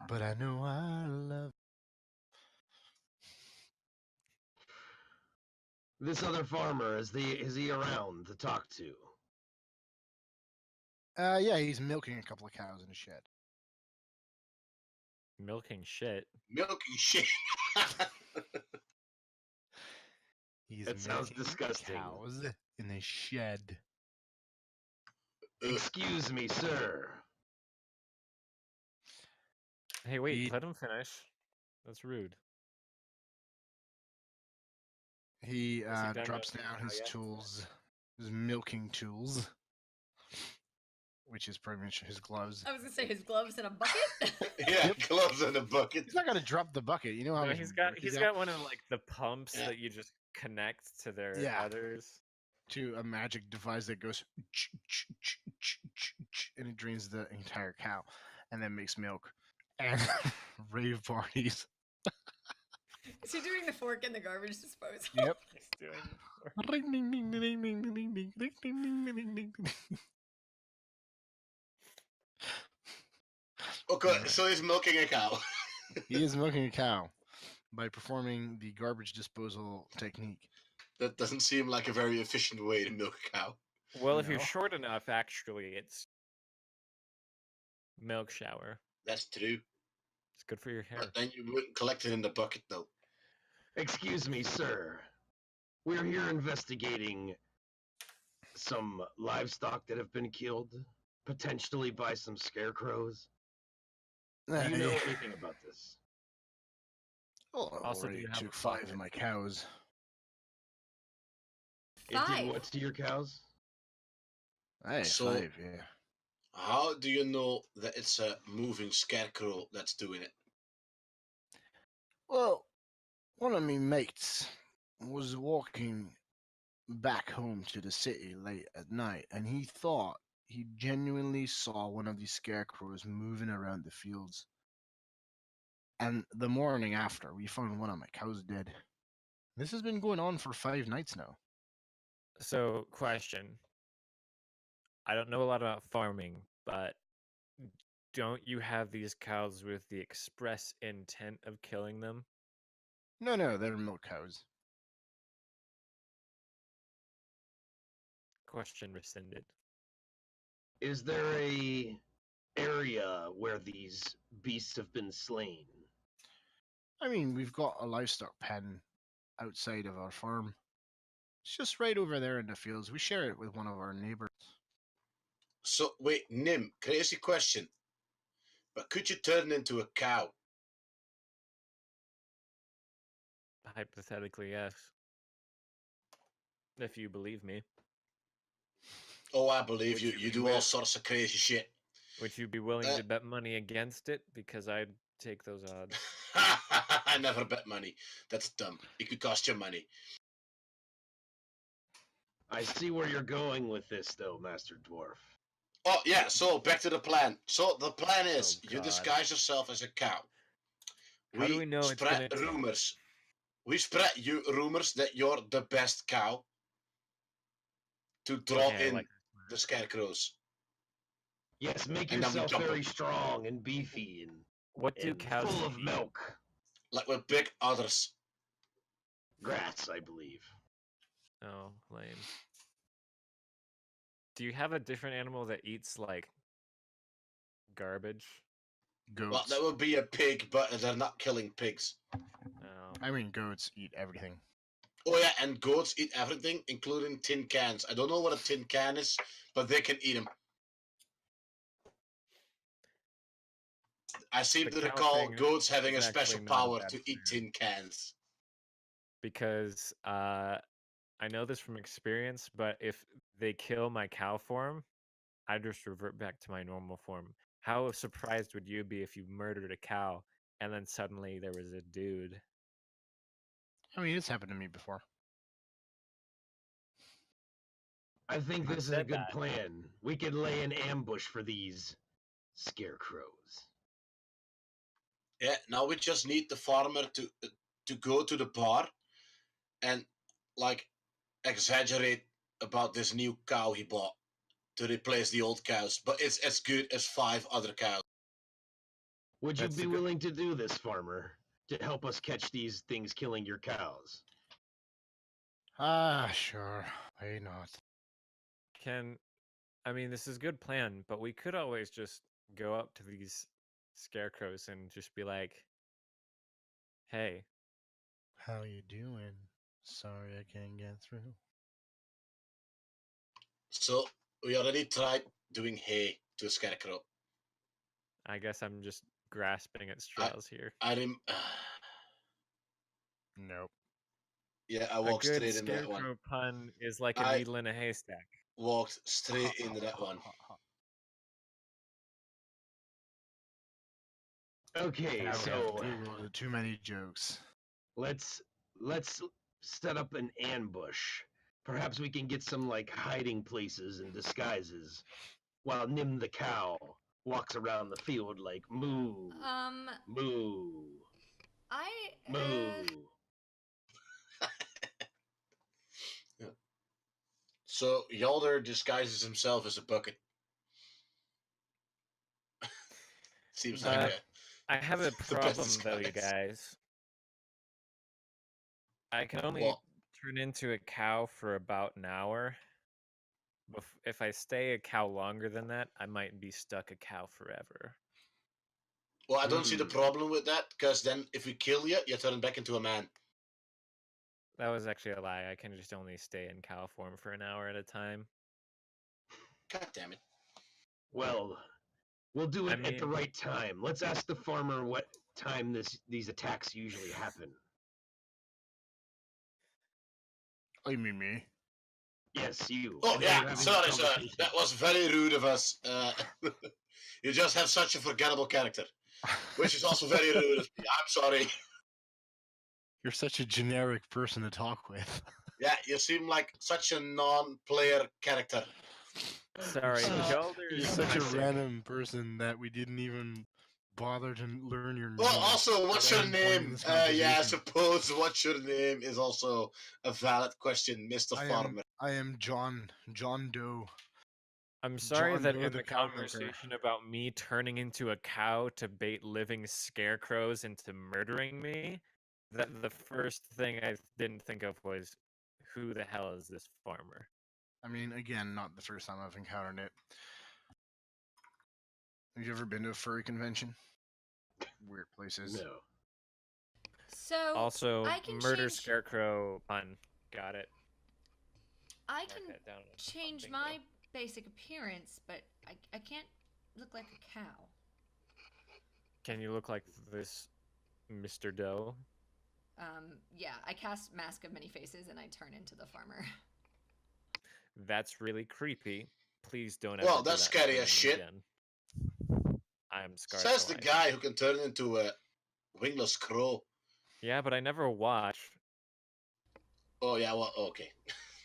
But I know I love. This other farmer, is he around to talk to? Yeah, he's milking a couple of cows in a shed. Milking shit. Milking shit. He's That sounds milking disgusting. cows in a shed. Excuse me, sir. Hey, wait, He- let him finish. That's rude. He Has he done drops milking down a cow his yet? tools, his milking tools, which is pretty much his gloves. I was gonna say his gloves in a bucket. Yeah, gloves in a bucket. He's not gonna drop the bucket. You know how No, much he's got work he's got one of like the pumps Yeah. that you just connect to their Yeah. udders. to a magic device that goes and it drains the entire cow and then makes milk and rave parties. Is he doing the fork in the garbage disposal? Yep. He's doing Okay, so he's milking a cow. He is milking a cow, by performing the garbage disposal technique. That doesn't seem like a very efficient way to milk a cow. Well, if you're No. short enough, actually, it's milk shower. That's true. It's good for your hair. But then you wouldn't collect it in the bucket, though. Excuse me, sir. We're here investigating some livestock that have been killed, potentially by some scarecrows. Do you know anything about this? Oh, I Also, do already you have took a 5 bucket? of my cows. It did 5. what to your cows? Hey, So- 5, yeah. How do you know that it's a moving scarecrow that's doing it? Well, one of my mates was walking back home to the city late at night, and he thought he genuinely saw one of these scarecrows moving around the fields. And the morning after, we found one of my cows dead. This has been going on for 5 nights now. So, question. I don't know a lot about farming, but don't you have these cows with the express intent of killing them? No, they're milk cows. Question rescinded. Is there a area where these beasts have been slain? I mean, we've got a livestock pen outside of our farm. It's just right over there in the fields. We share it with one of our neighbors. So, wait, Nim, crazy question. But could you turn into a cow? Hypothetically, yes. If you believe me. Oh, I believe Would you. you You be do all with- sorts of crazy shit. Would you be willing Uh, to bet money against it? Because I'd take those odds. I never bet money. That's dumb. It could cost you money. I see where you're going with this, though, Master Dwarf. Oh, yeah, so back to the plan. So the plan is Oh, you God. disguise yourself as a cow. How do we know it's spread gonna- rumors. We spread you rumors that you're the best cow to draw Okay, I in like the scarecrows. Yes, make And then we yourself jump very them. strong and beefy and, What do and cows full of eat? milk. Like with big others. Grass, I believe. Oh, lame. Do you have a different animal that eats like garbage? Goats. Well, that would be a pig, but they're not killing pigs. Oh. I mean, goats eat everything. Oh yeah, and goats eat everything, including tin cans. I don't know what a tin can is, but they can eat them. I seem The to cow recall thing goats having a is special actually not a power bad to eat plan. tin cans. Because I know this from experience, but if they kill my cow form, I just revert back to my normal form. How surprised would you be if you murdered a cow and then suddenly there was a dude? I mean, it's happened to me before. I think I this is a said good that. plan. We could lay an ambush for these scarecrows. Yeah, now we just need the farmer to go to the bar and like exaggerate about this new cow he bought to replace the old cows, but it's as good as 5 other cows. Would you That's be a good- willing to do this, farmer, to help us catch these things killing your cows? Ah, sure. Why not? I mean, this is a good plan, but we could always just go up to these scarecrows and just be like, "Hey, How you doing? Sorry I can't get through. So we already tried doing hay to a scarecrow. I guess I'm just grasping at straws here." I rem- Nope. yeah, I A walked good straight into that one. scarecrow pun is like a I- needle in a haystack. Walked straight into that one. Okay, Now we so Google too many jokes. let's set up an ambush. Perhaps we can get some like hiding places and disguises while Nim the cow walks around the field like moo, moo, I moo. So Yalder disguises himself as a bucket. Seems like I have a the best problem though, you disguise. guys. I can only What? turn into a cow for about an hour. If I stay a cow longer than that, I might be stuck a cow forever. Well, I don't see the problem with that, because then if we kill you, you turn back into a man. That was actually a lie. I can just only stay in cow form for an hour at a time. God damn it. Well, we'll do it I at the mean- right time. Let's ask the farmer what time these attacks usually happen. Oh, you mean me? Yes, you. Oh, I know you're yeah, having a sorry. conversation. That was very rude of us. You just have such a forgettable character, which is also very rude of me. I'm sorry. You're such a generic person to talk with. Yeah, you seem like such a non-player character. Sorry, Hjalder's You're such a missing. random person that we didn't even bother to learn your name. Well, also, what's at your any point in name? this Yeah, I conversation. suppose what's your name is also a valid question, Mr. Farmer. I am John Doe. I'm sorry John that Doe in the the cow milker. conversation about me turning into a cow to bait living scarecrows into murdering me, that the first thing I didn't think of was, who the hell is this farmer? I mean, again, not the first time I've encountered it. Have you ever been to a furry convention? Weird places. No. So Also, I can murder change, scarecrow pun. Got it. I Mark can that down on the change bingo. my basic appearance, but I can't look like a cow. Can you look like this Mr. Doe? Yeah, I cast Mask of Many Faces and I turn into the farmer. That's really creepy. Please don't ever Well, do that's that in scary front as of me shit. again. I'm scarred Says for the life. guy who can turn into a wingless crow. Yeah, but I never watch. Oh, yeah, well, okay.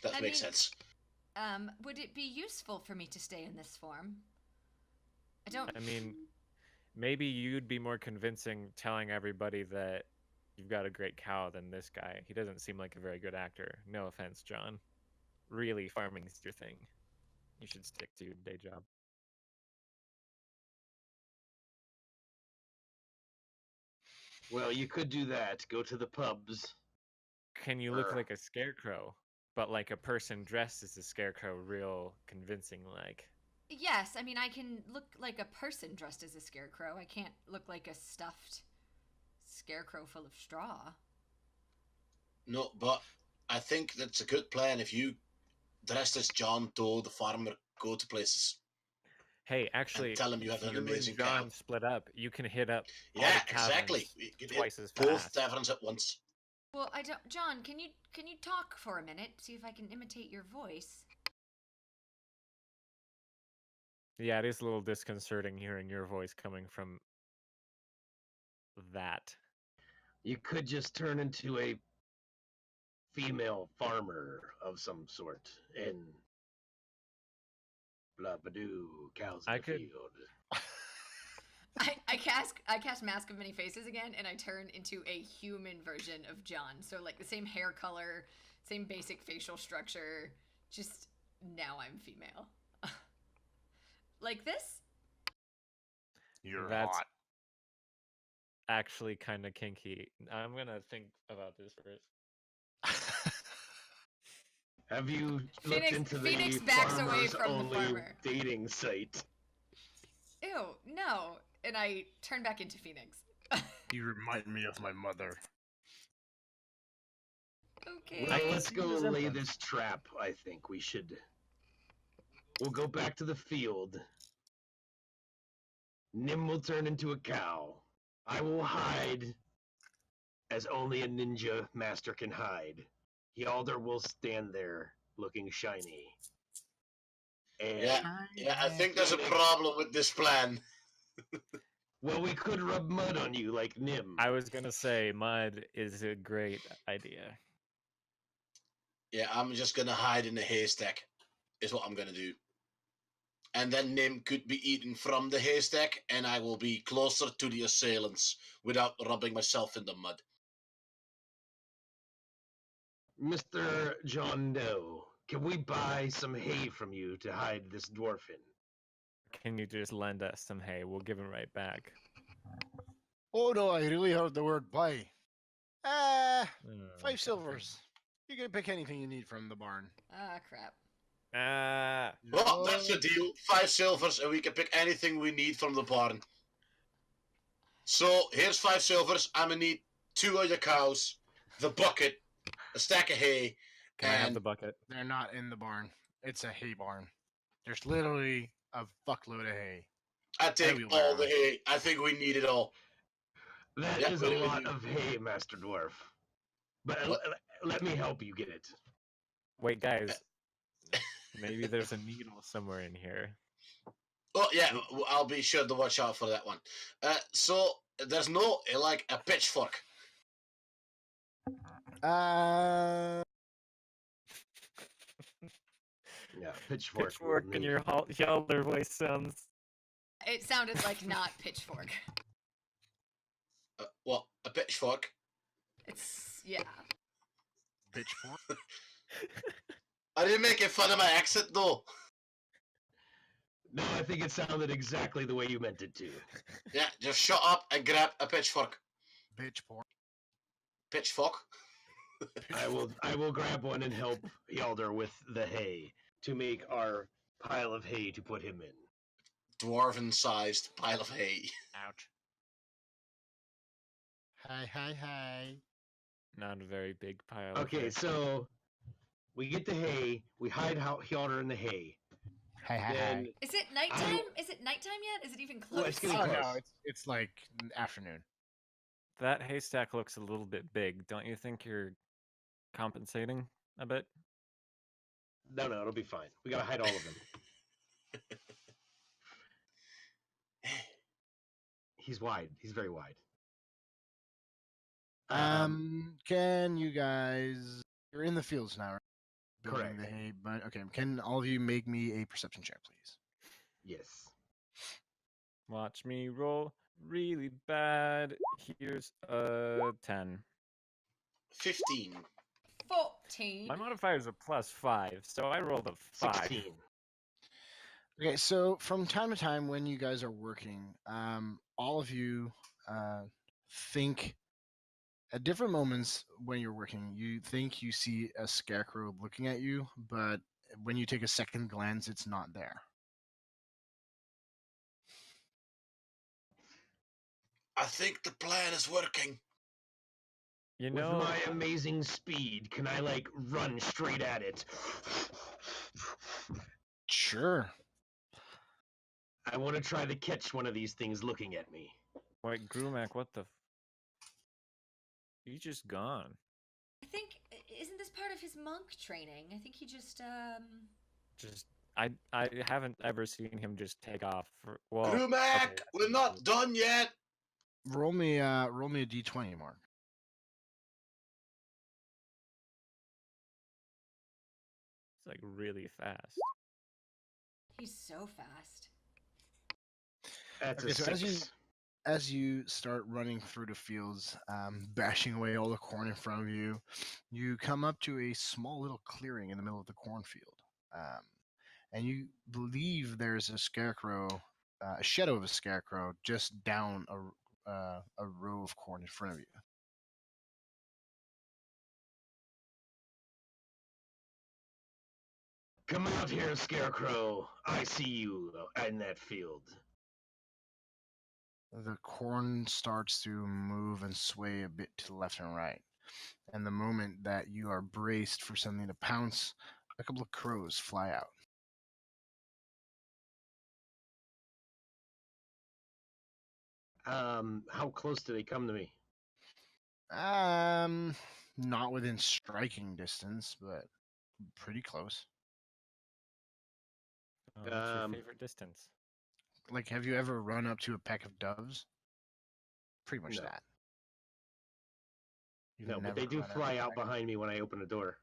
That I makes mean- sense. Would it be useful for me to stay in this form? I don't. I mean, maybe you'd be more convincing telling everybody that you've got a great cow than this guy. He doesn't seem like a very good actor. No offense, John. Really, farming's your thing. You should stick to your day job. Well, you could do that. Go to the pubs. Can you look Brr. like a scarecrow? But like a person dressed as a scarecrow, real convincing like. Yes, I mean I can look like a person dressed as a scarecrow. I can't look like a stuffed scarecrow full of straw. No, but I think that's a good plan if you, dressed as John Doe, the farmer, go to places. Hey, actually, tell him you have if an you amazing and John cow. split up, you can hit up all Yeah, the exactly. taverns We could twice hit as both fast. taverns at once. Well, I don't. John, can you talk for a minute? See if I can imitate your voice. Yeah, it is a little disconcerting hearing your voice coming from that. You could just turn into a female farmer of some sort and blah badoo, cows in I the could- field. I cast Mask of Many Faces again, and I turn into a human version of John. So like the same hair color, same basic facial structure. Just now I'm female. Like this? You're That's hot. actually kind of kinky. I'm gonna think about this first. Have you Phoenix- looked into Phoenix the backs away farmers from the only farmer. dating site? Ew, no. And I turn back into Phoenix. You remind me of my mother. Okay. Well, can let's see go the lay resemblance. this trap. I think we should. We'll go back to the field. Nim will turn into a cow. I will hide as only a ninja master can hide. Yalder will stand there looking shiny. And Yeah, I think there's a problem with this plan. well, we could rub mud on you like Nim. I was gonna say mud is a great idea. Yeah, I'm just gonna hide in a haystack, is what I'm gonna do. And then Nim could be eaten from the haystack, and I will be closer to the assailants without rubbing myself in the mud. Mr. John Doe, can we buy some hay from you to hide this dwarf in? Can you just lend us some hay? We'll give it right back. Oh no, I really heard the word buy. Uh, Oh, 5 silvers. You can pick anything you need from the barn. Ah, crap. Ah, Well, that's the deal. 5 silvers, and we can pick anything we need from the barn. So here's 5 silvers. I'm gonna need 2 of your cows, the bucket, a stack of hay, can I have and the bucket? They're not in the barn. It's a hay barn. There's literally a fuckload of hay. I take wheelbarrow. all the hay. I think we need it all. That Yeah, is what a do we lot do? of hay, Master Dwarf. But What? let me help you get it. Wait, guys. Maybe there's a needle somewhere in here. Oh yeah, I'll be sure to watch out for that one. So there's no like a pitchfork. Uh, Yeah, pitchfork. Pitchfork in your Hjalder voice sounds. It sounded like not pitchfork. What? A pitchfork? It's yeah. pitchfork. Are you making fun of my accent though? No, I think it sounded exactly the way you meant it to. Yeah, just shut up and grab a pitchfork. Pitchfork. Pitchfork? I will grab one and help Yalder with the hay to make our pile of hay to put him in. Dwarven-sized pile of hay. Ouch. Hi. Not a very big pile. Okay, of hay. so we get the hay, we hide Yalder in the hay. Then Is it nighttime? Is it nighttime yet? Is it even close? Well, it's getting Oh close. no, it's like afternoon. That haystack looks a little bit big. Don't you think you're compensating a bit? no, it'll be fine. We gotta hide all of them. He's wide. He's very wide. Can you guys? You're in the fields now, right? Building Correct. the hay, but okay. Can all of you make me a perception check, please? Yes. Watch me roll really bad. Here's a 10. 15. 14. My modifier is a +5, so I rolled a 5. 16. Okay, so from time to time when you guys are working, all of you think at different moments when you're working, you think you see a scarecrow looking at you, but when you take a second glance, it's not there. I think the plan is working. You With know, my amazing speed, can I like run straight at it? Sure. I want to try to catch one of these things looking at me. wait, Grumac, what the? He's just gone. I think isn't this part of his monk training? I think he just Just I haven't ever seen him just take off. Well, Grumac, okay, we're not done yet. Roll me a d20, Mark. It's like really fast. he's so fast. That's Okay, a so 6. as you start running through the fields, bashing away all the corn in front of you, you come up to a small little clearing in the middle of the cornfield, and you believe there's a scarecrow, a shadow of a scarecrow, just down a row of corn in front of you. Come out here, Scarecrow. I see you in that field. The corn starts to move and sway a bit to the left and right. And the moment that you are braced for something to pounce, a couple of crows fly out. How close do they come to me? Not within striking distance, but pretty close. What's your Um, favorite distance? Like, have you ever run up to a peck of doves? Pretty much No. that. You've No, but never they do run up fly to a out peck- behind me when I open the door.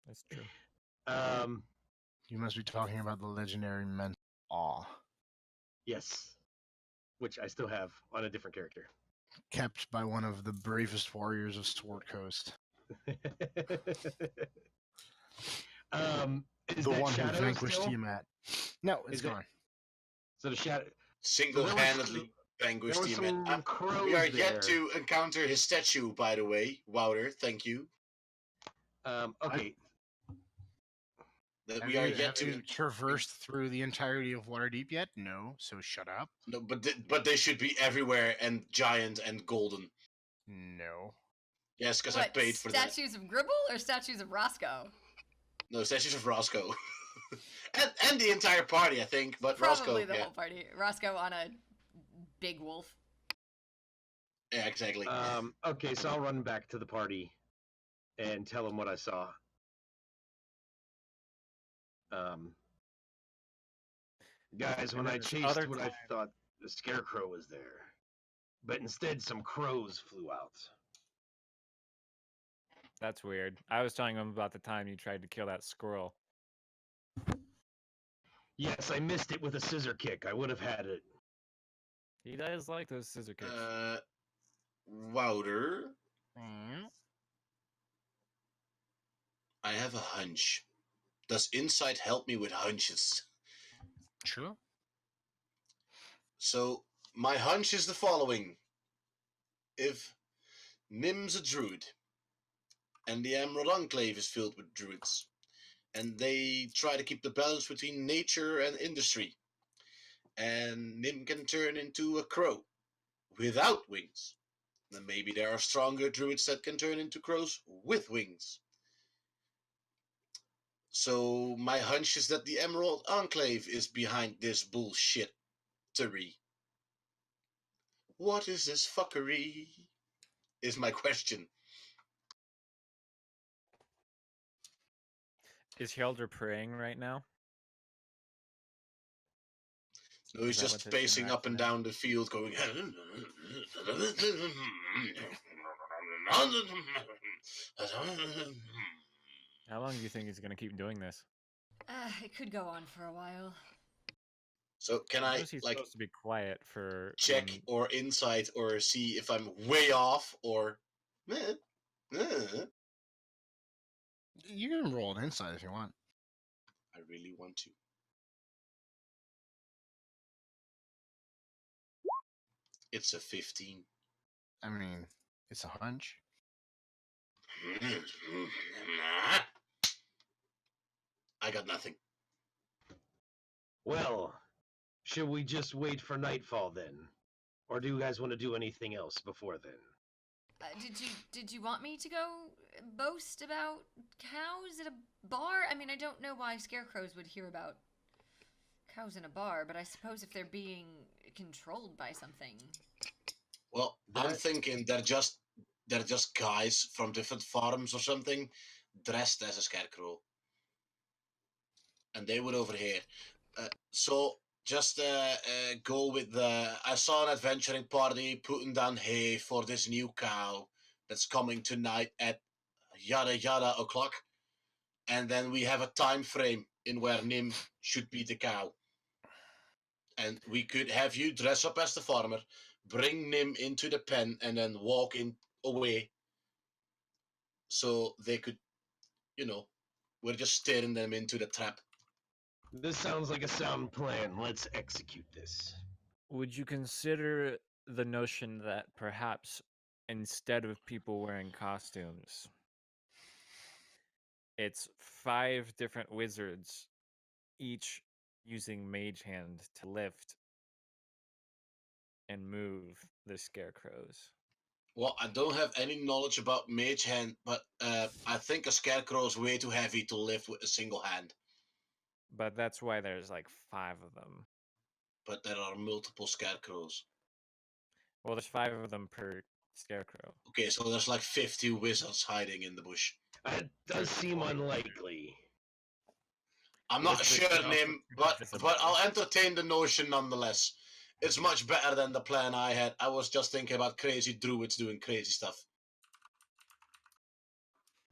That's true. You must be talking about the legendary mental awe, Yes. Which I still have on a different character. kept by one of the bravest warriors of Sword Coast. Is The that one who shadow vanquished still? Tiamat. No, it's Is it- gone. So the shadow. Single-handedly. Vanquish There were team. And some crows we are there. yet to encounter his statue, by the way. Wouter, thank you. Okay. That Have we are you, yet have to. you traversed through the entirety of Waterdeep yet? No, so shut up. No, but they should be everywhere and giant and golden. No. Yes, because I What, paid for that. statues of Gribble or statues of Roscoe? No, statues of Roscoe. and the entire party, I think. But Probably Roscoe, the yeah. whole party. Roscoe on a big wolf. Yeah, exactly. Okay, so I'll run back to the party and tell them what I saw. Guys, when And I then this chased other what I time- thought the scarecrow was there, but instead some crows flew out. That's weird. I was telling him about the time you tried to kill that squirrel. Yes, I missed it with a scissor kick. I would have had it. He does like those scissor kicks. Wouter, Mm. I have a hunch. Does insight help me with hunches? Sure. So, my hunch is the following. If Nim's a druid, and the Emerald Enclave is filled with druids, and they try to keep the balance between nature and industry, and Nim can turn into a crow without wings, then maybe there are stronger druids that can turn into crows with wings. So my hunch is that the Emerald Enclave is behind this bullshittery. What is this fuckery? Is my question. Is Helder praying right now? No, he's Is that just what this pacing up and interaction down the field going. How long do you think he's going to keep doing this? It could go on for a while. So can I Notice he's like supposed to be quiet for check when- or insight or see if I'm way off or You can roll an insight if you want. I really want to. It's a 15. I mean, it's a hunch. I got nothing. Well, should we just wait for nightfall then? Or do you guys want to do anything else before then? Did you want me to go boast about cows at a bar? I mean, I don't know why scarecrows would hear about cows in a bar, but I suppose if they're being controlled by something. Well, I'm thinking they're just guys from different farms or something, dressed as a scarecrow, and they would overhear. So just go with the. I saw an adventuring party putting down hay for this new cow that's coming tonight at yada yada o'clock, and then we have a time frame in where Nim should be the cow, and we could have you dress up as the farmer, bring Nim into the pen, and then walk in away. So they could, we're just steering them into the trap. This sounds like a sound plan. Let's execute this. Would you consider the notion that perhaps instead of people wearing costumes, it's 5 different wizards, each using Mage Hand to lift and move the scarecrows? Well, I don't have any knowledge about Mage Hand, but I think a scarecrow is way too heavy to lift with a single hand. But that's why there's like 5 of them. But there are multiple scarecrows. Well, there's 5 of them per scarecrow. Okay, so there's like 50 wizards hiding in the bush. It does seem unlikely. I'm not Wizards sure, can also Nim, be but invisible. I'll entertain the notion nonetheless. It's much better than the plan I had. I was just thinking about crazy druids doing crazy stuff.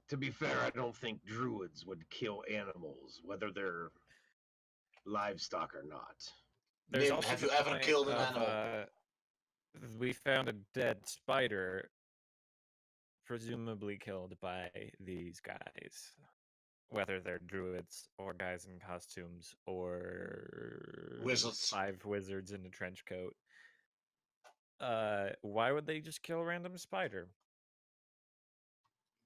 To be fair, I don't think druids would kill animals, whether they're livestock or not. There's Nim, also have the you ever point killed an of, animal? We found a dead spider, presumably killed by these guys. Whether they're druids or guys in costumes or Wizards. 5 wizards in a trench coat. Why would they just kill a random spider?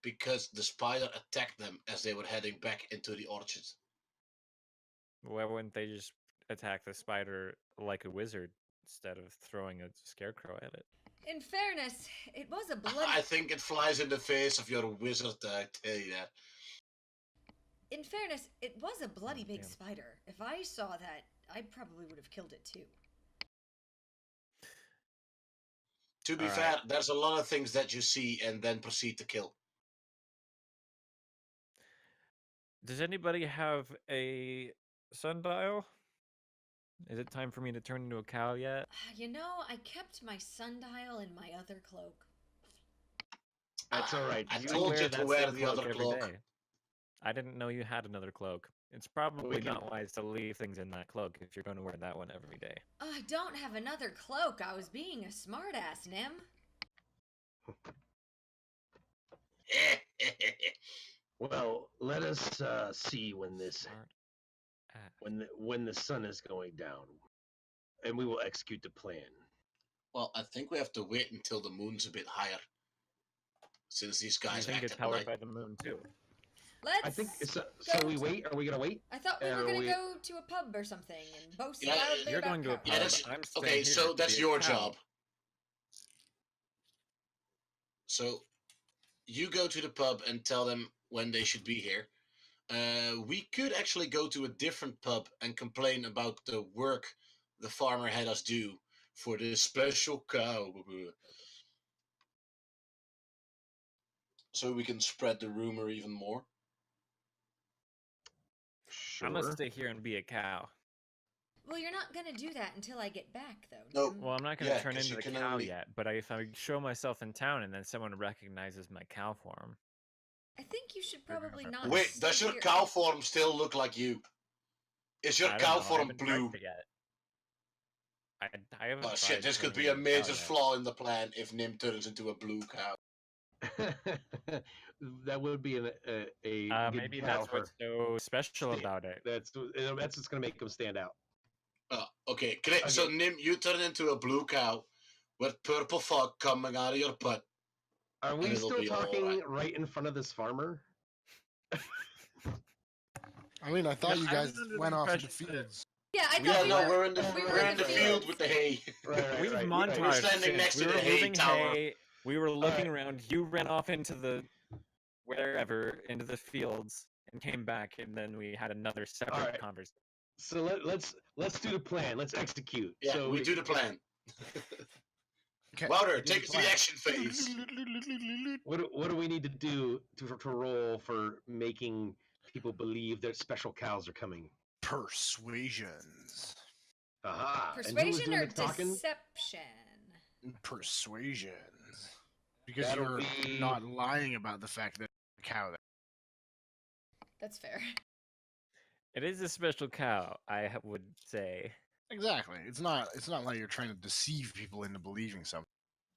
Because the spider attacked them as they were heading back into the orchard. Why wouldn't they just attack the spider like a wizard instead of throwing a scarecrow at it? In fairness, it was a bloody. I think it flies in the face of your wizard, I tell you that. In fairness, it was a bloody big damn. spider. If I saw that, I probably would have killed it too. To be All fair, right. there's a lot of things that you see and then proceed to kill. Does anybody have a sundial? Is it time for me to turn into a cow yet? You know, I kept my sundial in my other cloak. That's all right. I You told you wear to that wear same the other every cloak. day. I didn't know you had another cloak. It's probably not wise to leave things in that cloak if you're going to wear that one every day. I don't have another cloak. I was being a smartass, Nim. Well, let us see when this Smart ass. when the sun is going down, and we will execute the plan. Well, I think we have to wait until the moon's a bit higher. Since these You guys can act get at powered night. by the moon too. Let's. I think so. go So we to- wait. Are we gonna wait? I thought we Or were gonna we- go to a pub or something and boast Yeah, loudly You're about going to a cows. Yeah, that's I'm staying okay. here So to that's be a your cow. job. So you go to the pub and tell them when they should be here. We could actually go to a different pub and complain about the work the farmer had us do for this special cow. So we can spread the rumor even more. Sure. I'm gonna stay here and be a cow. Well, you're not gonna do that until I get back, though. Nope. Nim. Well, I'm not gonna Yeah, turn 'cause into you the can cow only- yet, but if I show myself in town and then someone recognizes my cow form, I think you should probably not. Wait, does sit your here- cow form still look like you? Is your I don't cow know, I form haven't tried blue? it yet. I haven't. Oh shit, tried this could turning be a into cow major yet. flaw in the plan if Nim turns into a blue cow. That would be a good Maybe cow that's for. what's so special Sta- about it. That's what's gonna make them stand out. Okay, great. So Okay. Nim, you turn into a blue cow with purple fog coming out of your butt. Are we it'll still be all talking right. right in front of this farmer? I mean, I thought No, you I was guys under the went off in the impression that- fields. Yeah, I thought Yeah, we no, were. we're in the we we're were in the field with the hay. Right, We've right. montaged standing since next we to were the hay moving tower. hay. We were looking Alright. around. You ran off into the wherever into the fields and came back, and then we had another separate Alright. conversation. So let's do the plan. Let's execute. Yeah, so we do the plan. Okay, Louder, we do take the it to the plan. action phase. What do we need to do to roll for making people believe that special cows are coming? Persuasions. Aha! And who's Persuasion doing or the talking? deception? Persuasion. Because That'll you're be- not lying about the fact that the cow there. That's fair. It is a special cow, I would say. Exactly. It's not like you're trying to deceive people into believing something.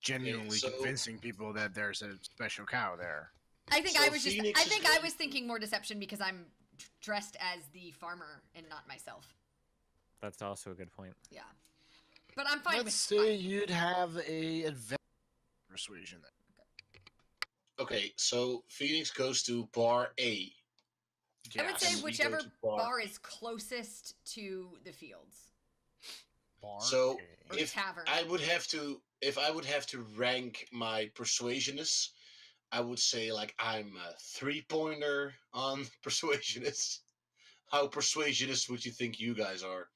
Genuinely so- convincing people that there's a special cow there. I think So I was just. Phoenix I is think I going- was thinking more deception because I'm dressed as the farmer and not myself. That's also a good point. Yeah, but I'm fine Let's with. say you'd have a advantage persuasion then. Okay, so Phoenix goes to bar A. I would Yes. say And we go whichever to bar bar is closest to the fields Bar So, A. or If tavern. if I would have to rank my persuasionness, I would say like I'm a 3-pointer on persuasionist. How persuasionist would you think you guys are?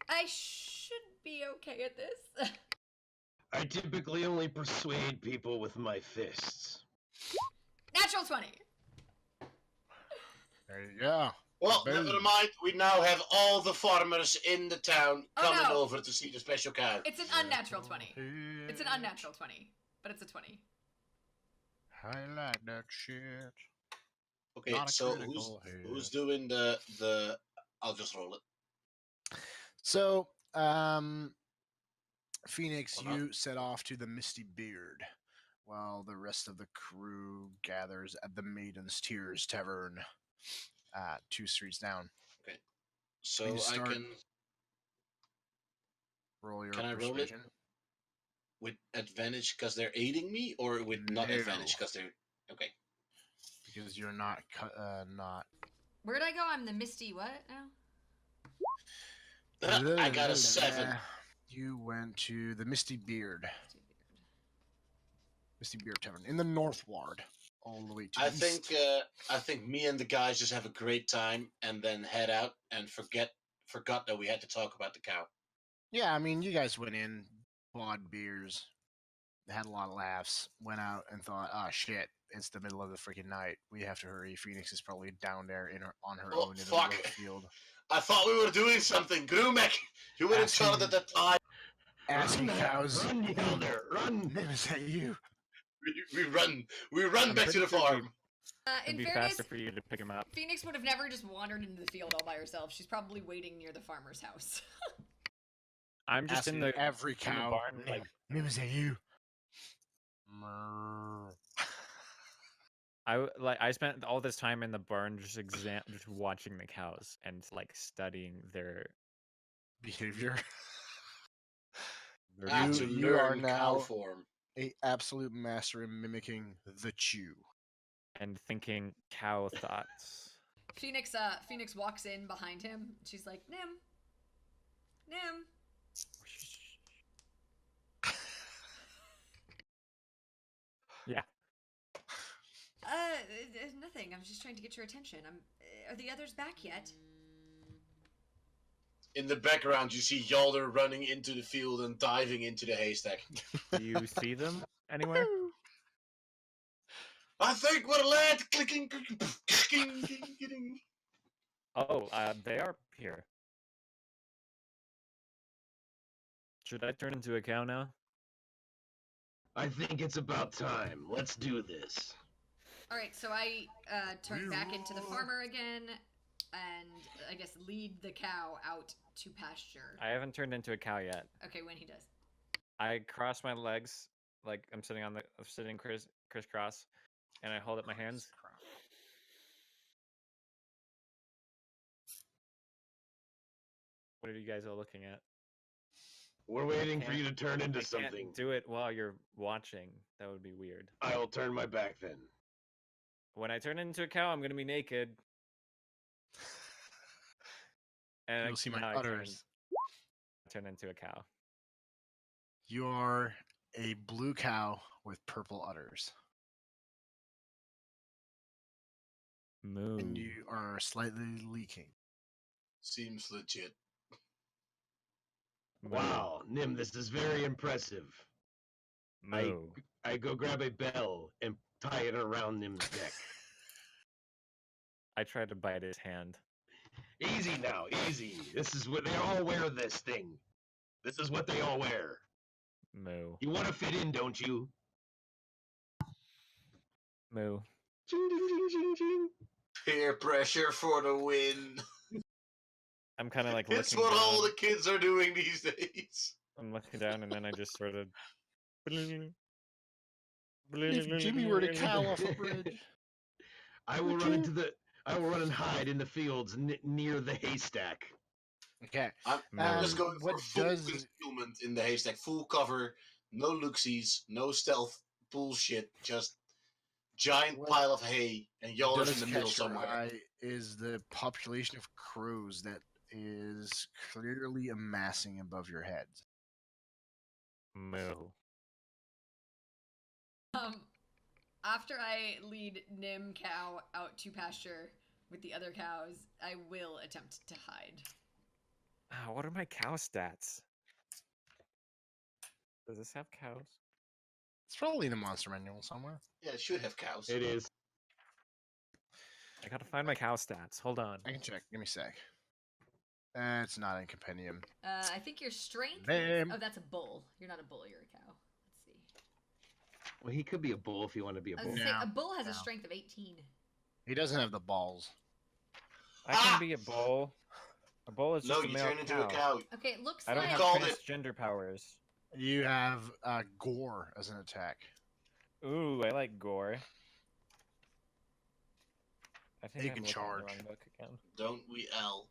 I should be okay at this. I typically only persuade people with my fists. Natural 20. There you go. Well, Boom. never mind. We now have all the farmers in the town Oh, coming no. over to see the special cow. It's an unnatural 20. It's an unnatural 20, but it's a 20. Highlight that shit. Okay, Not a so critical who's hit. doing the? I'll just roll it. So, Phoenix, Uh-huh. you set off to the Misty Beard, while the rest of the crew gathers at the Maiden's Tears Tavern, 2 streets down. So you I start- can. Roll your Can I roll it? persuasion. with advantage because they're aiding me, or with not No. advantage because they're okay? Because you're not not. Where'd I go? I'm the Misty what now? I got a 7. You went to the Misty Beard Tavern in the North Ward, all the way to the east. I think me and the guys just have a great time and then head out and forgot that we had to talk about the cow. Yeah, I mean, you guys went in, bought beers, had a lot of laughs, went out and thought, "Ah, shit, it's the middle of the freaking night. We have to hurry. Phoenix is probably down there on her Oh, own in fuck. the field." I thought we were doing something. Grumek, you would have Asking- shot at the time. Asking cows, Run, Yelder, run! "Is that you?" We run I'm back to pretty the sure farm. It'd In be fairness, faster for you to pick him up. Phoenix would have never just wandered into the field all by herself. She's probably waiting near the farmer's house. I'm just Asking in the every in the cow, barn, like "Nim, is that you?" Mrrr. I spent all this time in the barn just watching the cows and like studying their Behavior. their I had to You are learn cow now form. a absolute master in mimicking the chew. and thinking cow thoughts. Phoenix walks in behind him. She's like, Nim. Yeah. Nothing. I'm just trying to get your attention. Are the others back yet? In the background, you see Yalder running into the field and diving into the haystack. Do you see them anywhere? I think we're late. Clicking, clicking, clicking, clicking. Oh, they are here. Should I turn into a cow now? I think it's about time. Let's do this. All right, so I turn back into the farmer again, and I guess lead the cow out to pasture. I haven't turned into a cow yet. Okay, when he does. I cross my legs, like I'm sitting crisscross, and I hold up my hands. What are you guys all looking at? We're waiting for can't- you to turn into I something. can't do it while you're watching. That would be weird. I'll turn my back then. When I turn into a cow, I'm gonna be naked. And You'll see my now udders. I turn into a cow. You are a blue cow with purple udders, Moo. and you are slightly leaking. Seems legit. Moo. Wow, Nim, this is very impressive. Moo. I go grab a bell and tie it around Nim's neck. I try to bite his hand. Easy now, easy. This is what they all wear. This thing. This is what they all wear. Moo. You want to fit in, don't you? Moo. Ching, ching, ching, ching, ching. Peer pressure for the win. I'm kind of like It's looking what down. all the kids are doing these days. I'm looking down, and then I just sort of. If Jimmy were to cow off a bridge, I will run and hide in the fields near the haystack. okay. I'm Um, just going for what full does- concealment in the haystack, full cover, no looksies, no stealth bullshit, just giant What pile of hay and Yalder's does in the middle catch your somewhere. eye is the population of crows that is clearly amassing above your heads. Moo. After I lead Nim cow out to pasture with the other cows, I will attempt to hide. What are my cow stats? Does this have cows? It's probably in the monster manual somewhere. Yeah, it should have cows. It is. I gotta find my cow stats. Hold on. I can check. Give me a sec. It's not in compendium. I think your strength. Damn. Oh, that's a bull. You're not a bull. You're a cow. Let's see. Well, he could be a bull if you want to be a I bull. was gonna say, No, a bull has a no. strength of 18. He doesn't have the balls. I can be a bull. A bull is No, just a you male turn into a cow. Okay, it looks I don't like. have Called it. transgender powers. You have gore as an attack. Ooh, I like gore. I think You I'm can looking at the charge. wrong book again. Don't we, L?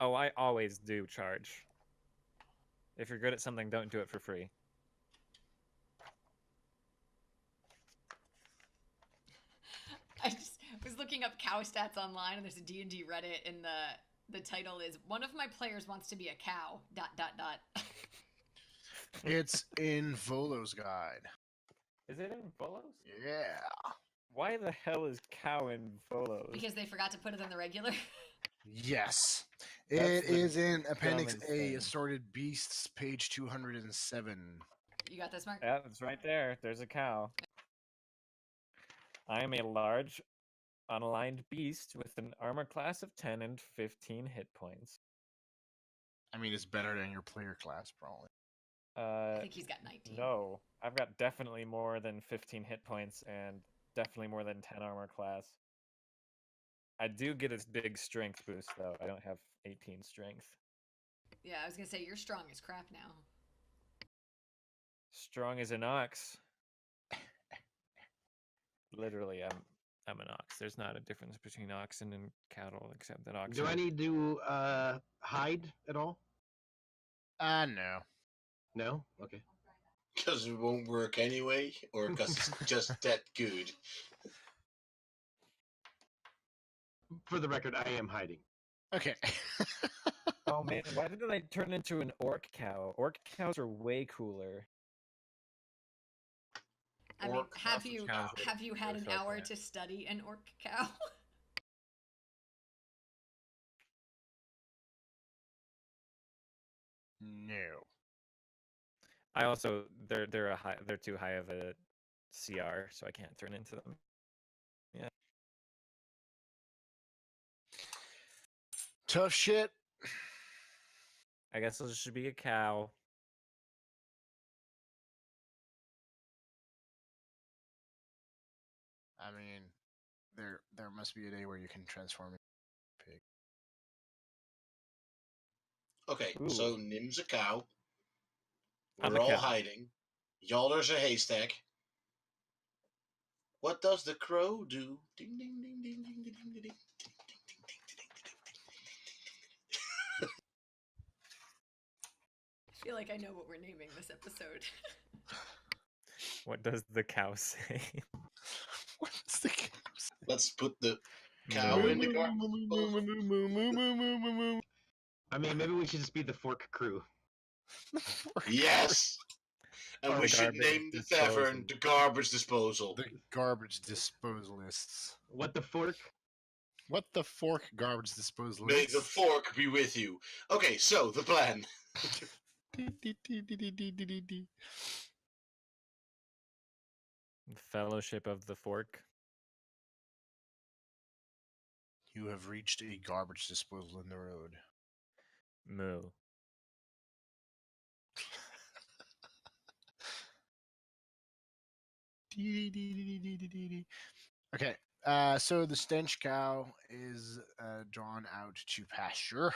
Oh, I always do charge. If you're good at something, don't do it for free. cow stats online, and there's a D&D Reddit, and the title is "One of my players wants to be a cow." ... It's in Volo's guide. Is it in Volos? Yeah. Why the hell is cow in Volos? Because they forgot to put it in the regular. Yes. That's It the is in Appendix dumbest A, thing. Assorted Beasts, page 207. You got this, Mark? Yeah, it's right there. There's a cow. I am a large, unaligned beast with an armor class of 10 and 15 hit points. I mean, it's better than your player class, probably. I think he's got 19. No, I've got definitely more than 15 hit points and definitely more than 10 armor class. I do get a big strength boost, though. I don't have 18 strength. Yeah, I was gonna say you're strong as crap now. Strong as an ox. Literally, I'm an ox. There's not a difference between oxen and cattle, except that oxen. Do I need to hide at all? No. No? Okay. Because it won't work anyway, or because it's just that good. For the record, I am hiding. Okay. Oh man, why didn't I turn into an orc cow? Orc cows are way cooler. I mean, Orc have cow you sounds like have you had an so hour bad. to study an orc cow? No. I also they're too high of a CR, so I can't turn into them. Yeah. Tough shit. I guess this should be a cow. I mean, there must be a day where you can transform into a pig. Okay, Ooh. so Nim's a cow. I'm We're a all cow. hiding. Yalder's a haystack. What does the crow do? Ding ding ding ding ding ding ding ding ding I feel like I know what we're naming this episode. What does the cow say? What's the cows? Let's put the cow Moo. in the garbage disposal. I mean, maybe we should just be the fork crew. Yes! And Or we should garbage name the tavern disposal. the Garbage Disposal. The garbage disposalists. What the fork? What the fork garbage disposalists? May the fork be with you. Okay, so the plan. Fellowship of the Fork. You have reached a garbage disposal in the road. Moo. Okay, so the stench cow is drawn out to pasture.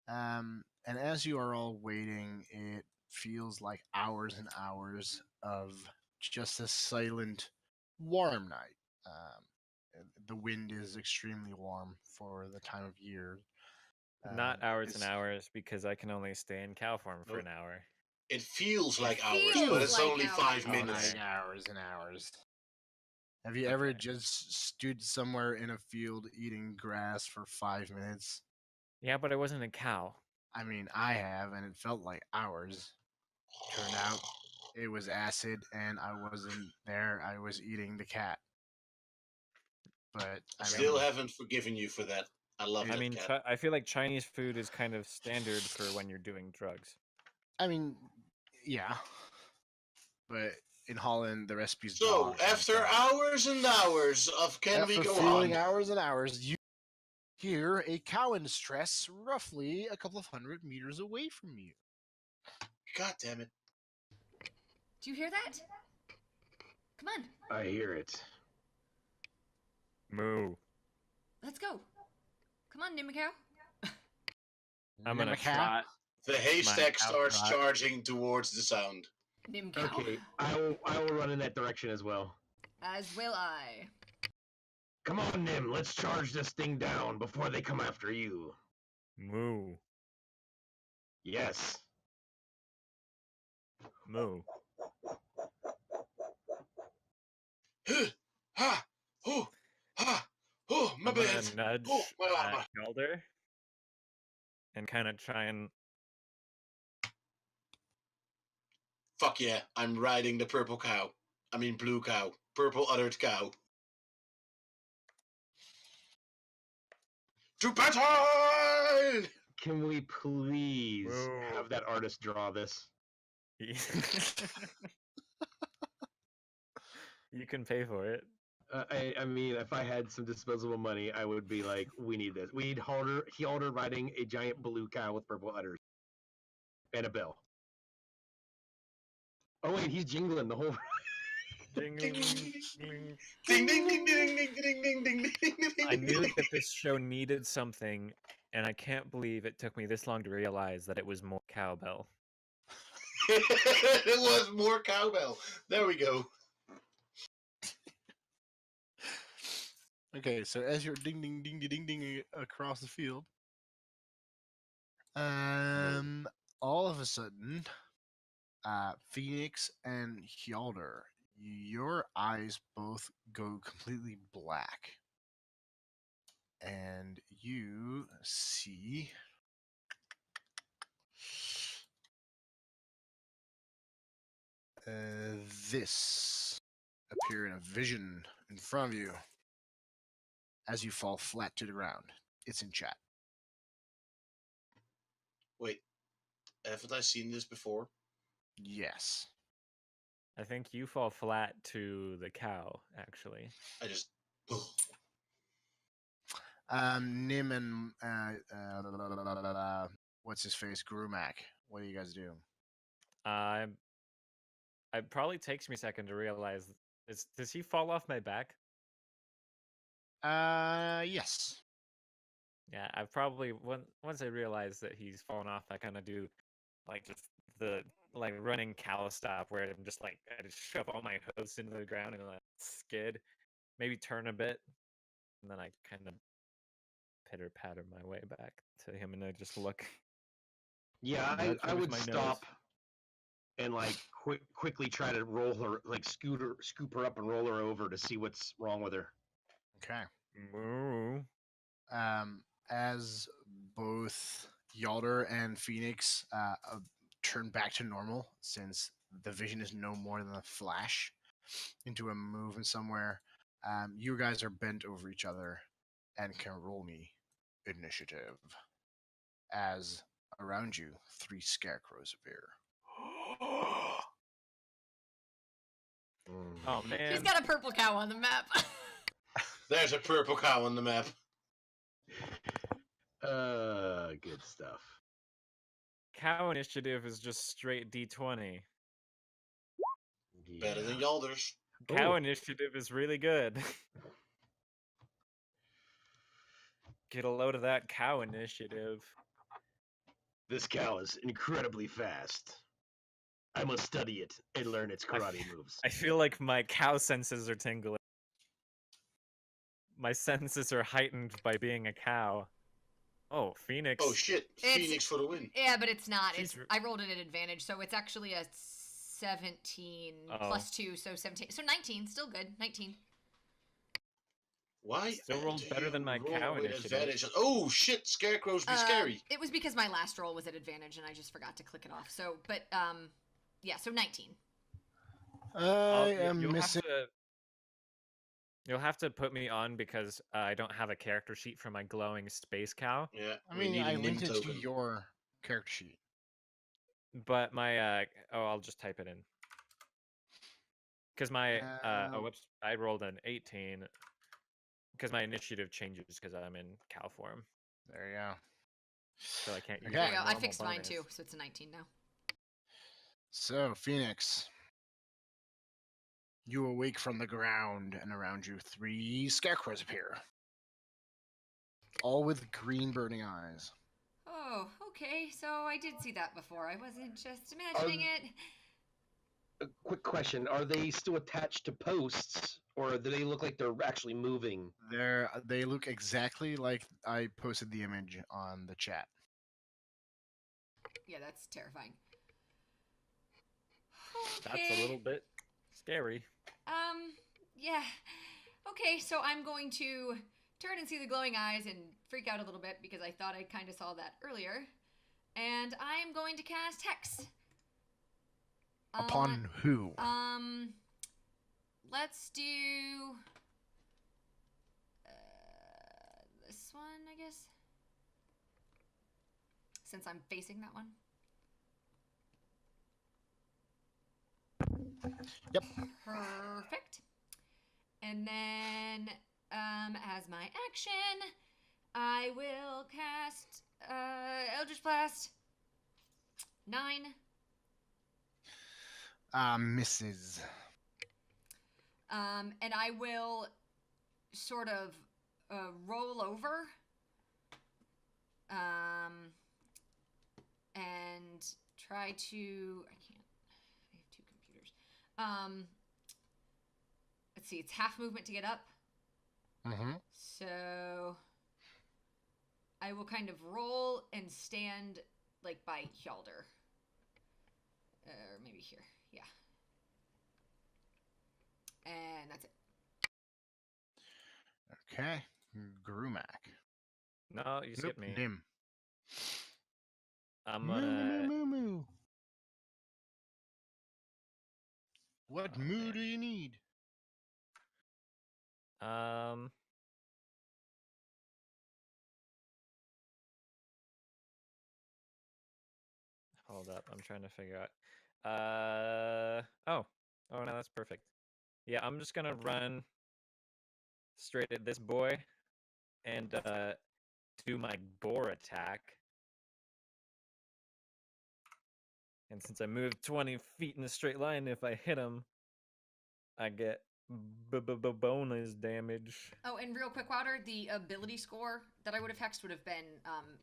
And as you are all waiting, it feels like hours and hours of just a silent, warm night. The wind is extremely warm for the time of year. Not hours and it's- hours, because I can only stay in cow form for Nope. an hour. It feels like It hours, feels but it's like only hours. 5 Oh, minutes. nice. Hours and hours. Have you ever Okay. just stood somewhere in a field eating grass for 5 minutes? Yeah, but I wasn't a cow. I mean, I have, and it felt like hours. Turned out it was acid, and I wasn't there. I was eating the cat. But I I still mean, haven't forgiven you for that. I love I that mean, cat. I feel like Chinese food is kind of standard for when you're doing drugs. Yeah. But in Holland, the recipe's So, dog, after and hours and hours of can we after go feeling on? hours and hours, you hear a cow in distress roughly a couple of 100 meters away from you. God damn it. Do you hear that? Come on, I hear it. Moo. let's go. Come on, Nimikow. I'm gonna Nimikow? The trot. haystack cow starts trot. charging towards the sound. Nimikow. Okay, I will run in that direction as well. As will I. Come on, Nim, let's charge this thing down before they come after you. Moo. Yes. Moo. Ha! Ho! Ha! Ho! My I'm gonna bad. nudge Oh, my armor. Calder and kind of try and Fuck yeah, I'm riding the purple cow. I mean blue cow. Purple uddered cow. To battle! Can we please Whoa. have that artist draw this? You can pay for it. I mean, if I had some disposable money, I would be like, we need this. We need Halder riding a giant blue cow with purple udders. And a bell. Oh wait, he's jingling the whole Ding, Ding, ding, ding, ding, ding, ding, ding, ding, ding, ding, ding, ding, ding. I knew that this show needed something, and I can't believe it took me this long to realize that it was more cowbell. It was more cowbell. There we go. Okay, so as you're ding ding ding ding ding across the field, all of a sudden, Phoenix and Hjalder, your eyes both go completely black, and you see this appear in a vision in front of you as you fall flat to the ground. It's in chat. Wait, haven't I seen this before? Yes. I think you fall flat to the cow, actually. I just. Nim and what's his face, Grumac. What do you guys do? It probably takes me a second to realize. Does he fall off my back? Yes. Yeah, I probably once I realize that he's fallen off, I kind of do like just the like running cow stop where I'm just like I just shove all my hooves into the ground and like skid, maybe turn a bit, and then I kind of pitter patter my way back to him, and I just look. Yeah, Nudge her I with would my nose. stop and like quickly try to roll her, like scoop her up and roll her over to see what's wrong with her. Okay. Moo. As both Yalder and Phoenix turn back to normal, since the vision is no more than a flash into a movement somewhere, you guys are bent over each other and can roll me initiative. As around you, 3 scarecrows appear. Oh man. He's got a purple cow on the map. There's a purple cow on the map. Good stuff. Cow initiative is just straight D20. Better than Yalder's. Cow Ooh. initiative is really good. Get a load of that cow initiative. This cow is incredibly fast. I must study it and learn its karate moves. I feel like my cow senses are tingling. My senses are heightened by being a cow. Oh, Phoenix. Oh shit, Phoenix for the win. Yeah, but it's not. She's I rolled it at advantage, so it's actually a 17 plus 2, so 17. So 19, still good. 19. Why? Still rolled do better than you my roll cow with initiative. advantage? Oh shit, scarecrows be scary. It was because my last roll was at advantage and I just forgot to click it off. So, but yeah, so 19. I am You'll missing. You'll have to put me on because I don't have a character sheet for my glowing space cow. Yeah, I we mean, need I a nim linked it to token. your character sheet. But my I'll just type it in. Because my whoops, I rolled an 18. Because my initiative changes because I'm in cow form, There you go. so I can't use Okay. my There you go. I normal fixed mine bonus. too, so it's a 19 now. So, Phoenix, you awake from the ground, and around you, 3 scarecrows appear. All with green burning eyes. Oh, okay. So I did see that before. I wasn't just imagining it. A quick question: are they still attached to posts, or do they look like they're actually moving? They look exactly like I posted the image on the chat. Yeah, that's terrifying. That's Okay. a little bit scary. Yeah. Okay, so I'm going to turn and see the glowing eyes and freak out a little bit because I thought I kind of saw that earlier. And I am going to cast Hex. Upon who? Let's do this one, I guess. Since I'm facing that one. Yep. Perfect. And then, as my action, I will cast Eldritch Blast. 9. Misses. And I will sort of roll over. And try to. I can't. I have 2 computers. Let's see. It's half movement to get up. Mm-hmm. So I will kind of roll and stand like by Hjalder. Or maybe here. Yeah. And that's it. Okay. Grumac. No, you skipped me. Dim. I'm Moo, gonna. moo, moo, moo. What moo man. do you need? Hold up, I'm trying to figure out. Oh no, that's perfect. Yeah, I'm just gonna run straight at this boy and do my boar attack. And since I moved 20 feet in a straight line, if I hit him, I get bonus damage. Oh, and real quick, Wilder, the ability score that I would have hexed would have been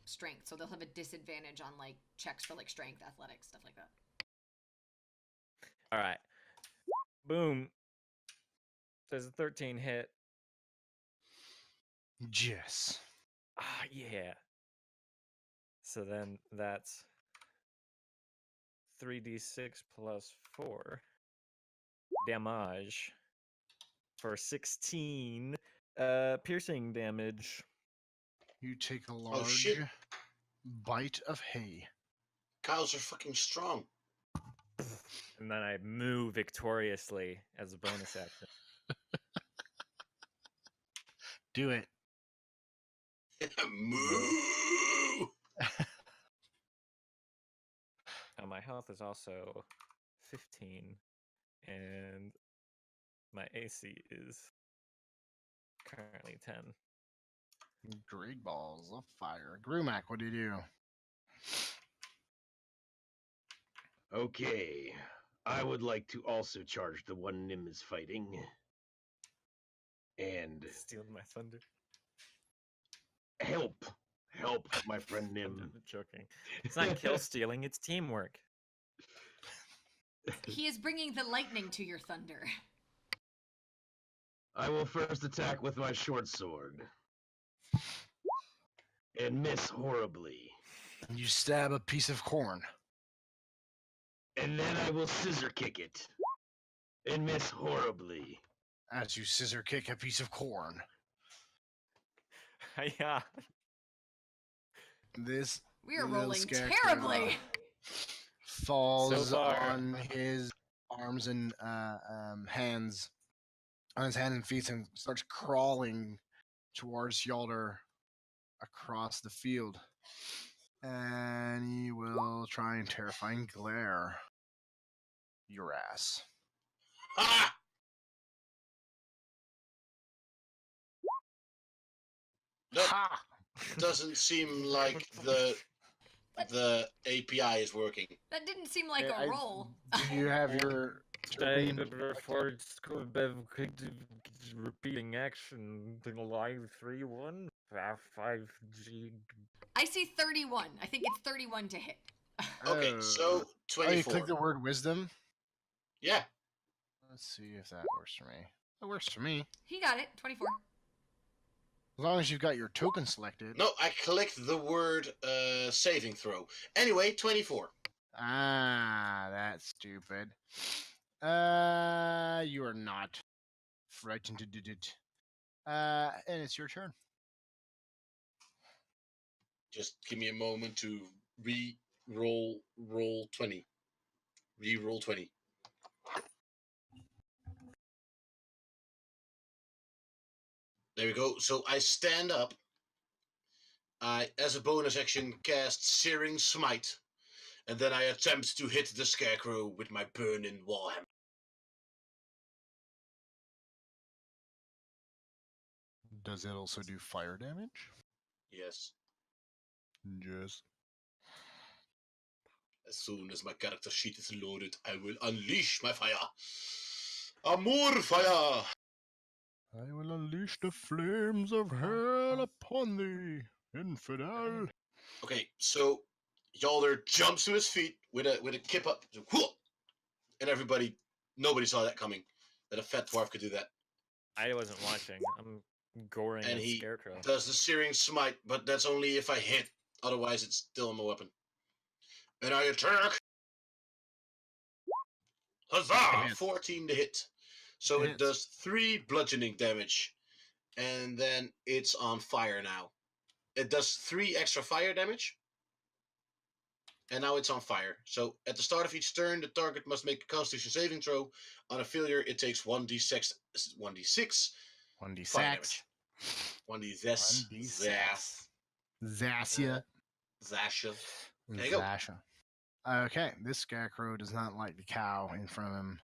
strength, so they'll have a disadvantage on like checks for like strength, athletics, stuff like that. All right, boom. There's a 13 hit. Yes. Ah, yeah. So then that's 3d6 plus 4 damage for 16 piercing damage. You take a Oh, large shit. bite of hay. Cows are fucking strong. And then I move victoriously as a bonus action. Do it. Moo! My health is also 15, and my AC is currently 10. Great balls of fire. Grumac, what do you do? Okay. I would like to also charge the one Nim is fighting. And Steal my thunder. help. Help, my friend Nim. I'm joking. It's not kill stealing, it's teamwork. He is bringing the lightning to your thunder. I will first attack with my short sword. And miss horribly. You stab a piece of corn. And then I will scissor kick it. And miss horribly. As you scissor kick a piece of corn. Yeah. This We are little rolling scarecrow terribly. falls So far. on his arms and hands, on his hands and feet, and starts crawling towards Hjalder across the field. And he will try and terrifying glare your ass. Ha! That Ha! doesn't seem like the API is working. That didn't seem like I- a roll. Do you have your Repeating action live 3-1 5G. I see 31. I think it's 31 to hit. Okay, so Oh, you 24. click the word wisdom? Yeah. Let's see if that works for me. That works for me. He got it. 24. As long as you've got your token selected. No, I clicked the word saving throw. Anyway, 24. Ah, that's stupid. You are not frightened to do it. And it's your turn. Just give me a moment to roll 20. Re-roll 20. There we go. So I stand up. I, as a bonus action, cast Searing Smite, and then I attempt to hit the scarecrow with my burning warhammer. Does it also do fire damage? Yes. Yes. As soon as my character sheet is loaded, I will unleash my fire. Amor fire! I will unleash the flames of hell upon thee, infidel. Okay, so Yalder jumps to his feet with a kip up, and nobody saw that coming. That a fat dwarf could do that. I wasn't watching. I'm goring And a he scarecrow. does the Searing Smite, but that's only if I hit. Otherwise, it's still on my weapon. And I attack. Huzzah! 14 to hit. So it does 3 bludgeoning damage. And then it's on fire now. It does 3 extra fire damage. And now it's on fire. So at the start of each turn, the target must make a Constitution saving throw. On a failure, it takes 1d6 fire damage. 1d6. Zassia. Zasha. There you go. Zasha. Okay, this scarecrow does not like the cow in front of him,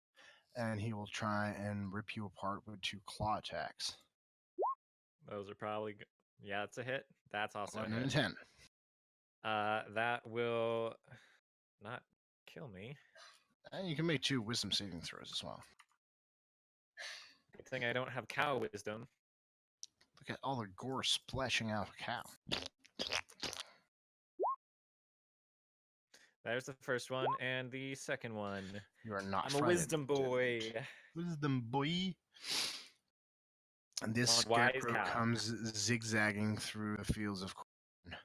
and he will try and rip you apart with 2 claw attacks. Those are probably good. Yeah, that's a hit. That's also a 11 hit. and 10. That will not kill me. And you can make 2 wisdom saving throws as well. Good thing I don't have cow wisdom. Look at all the gore splashing out of a cow. There's the first one, and the second one. You are not I'm a wisdom boy. Wisdom boy. And this Wise scarecrow cow. comes zigzagging through the fields of corn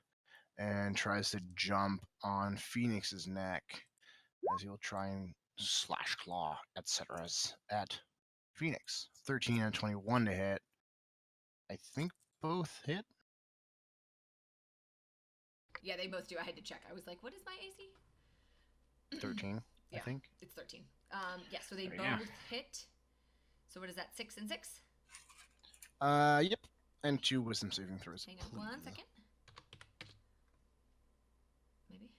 and tries to jump on Phoenix's neck as he'll try and slash claw, etc. at Phoenix. 13 and 21 to hit. I think both hit. Yeah, they both do. I had to check. I was like, what is my AC? 13, Yeah. I think. It's 13. Yeah, so they There both you hit. So what is that, 6 and 6? Yep. And 2 wisdom saving throws. Hang on one second. Maybe.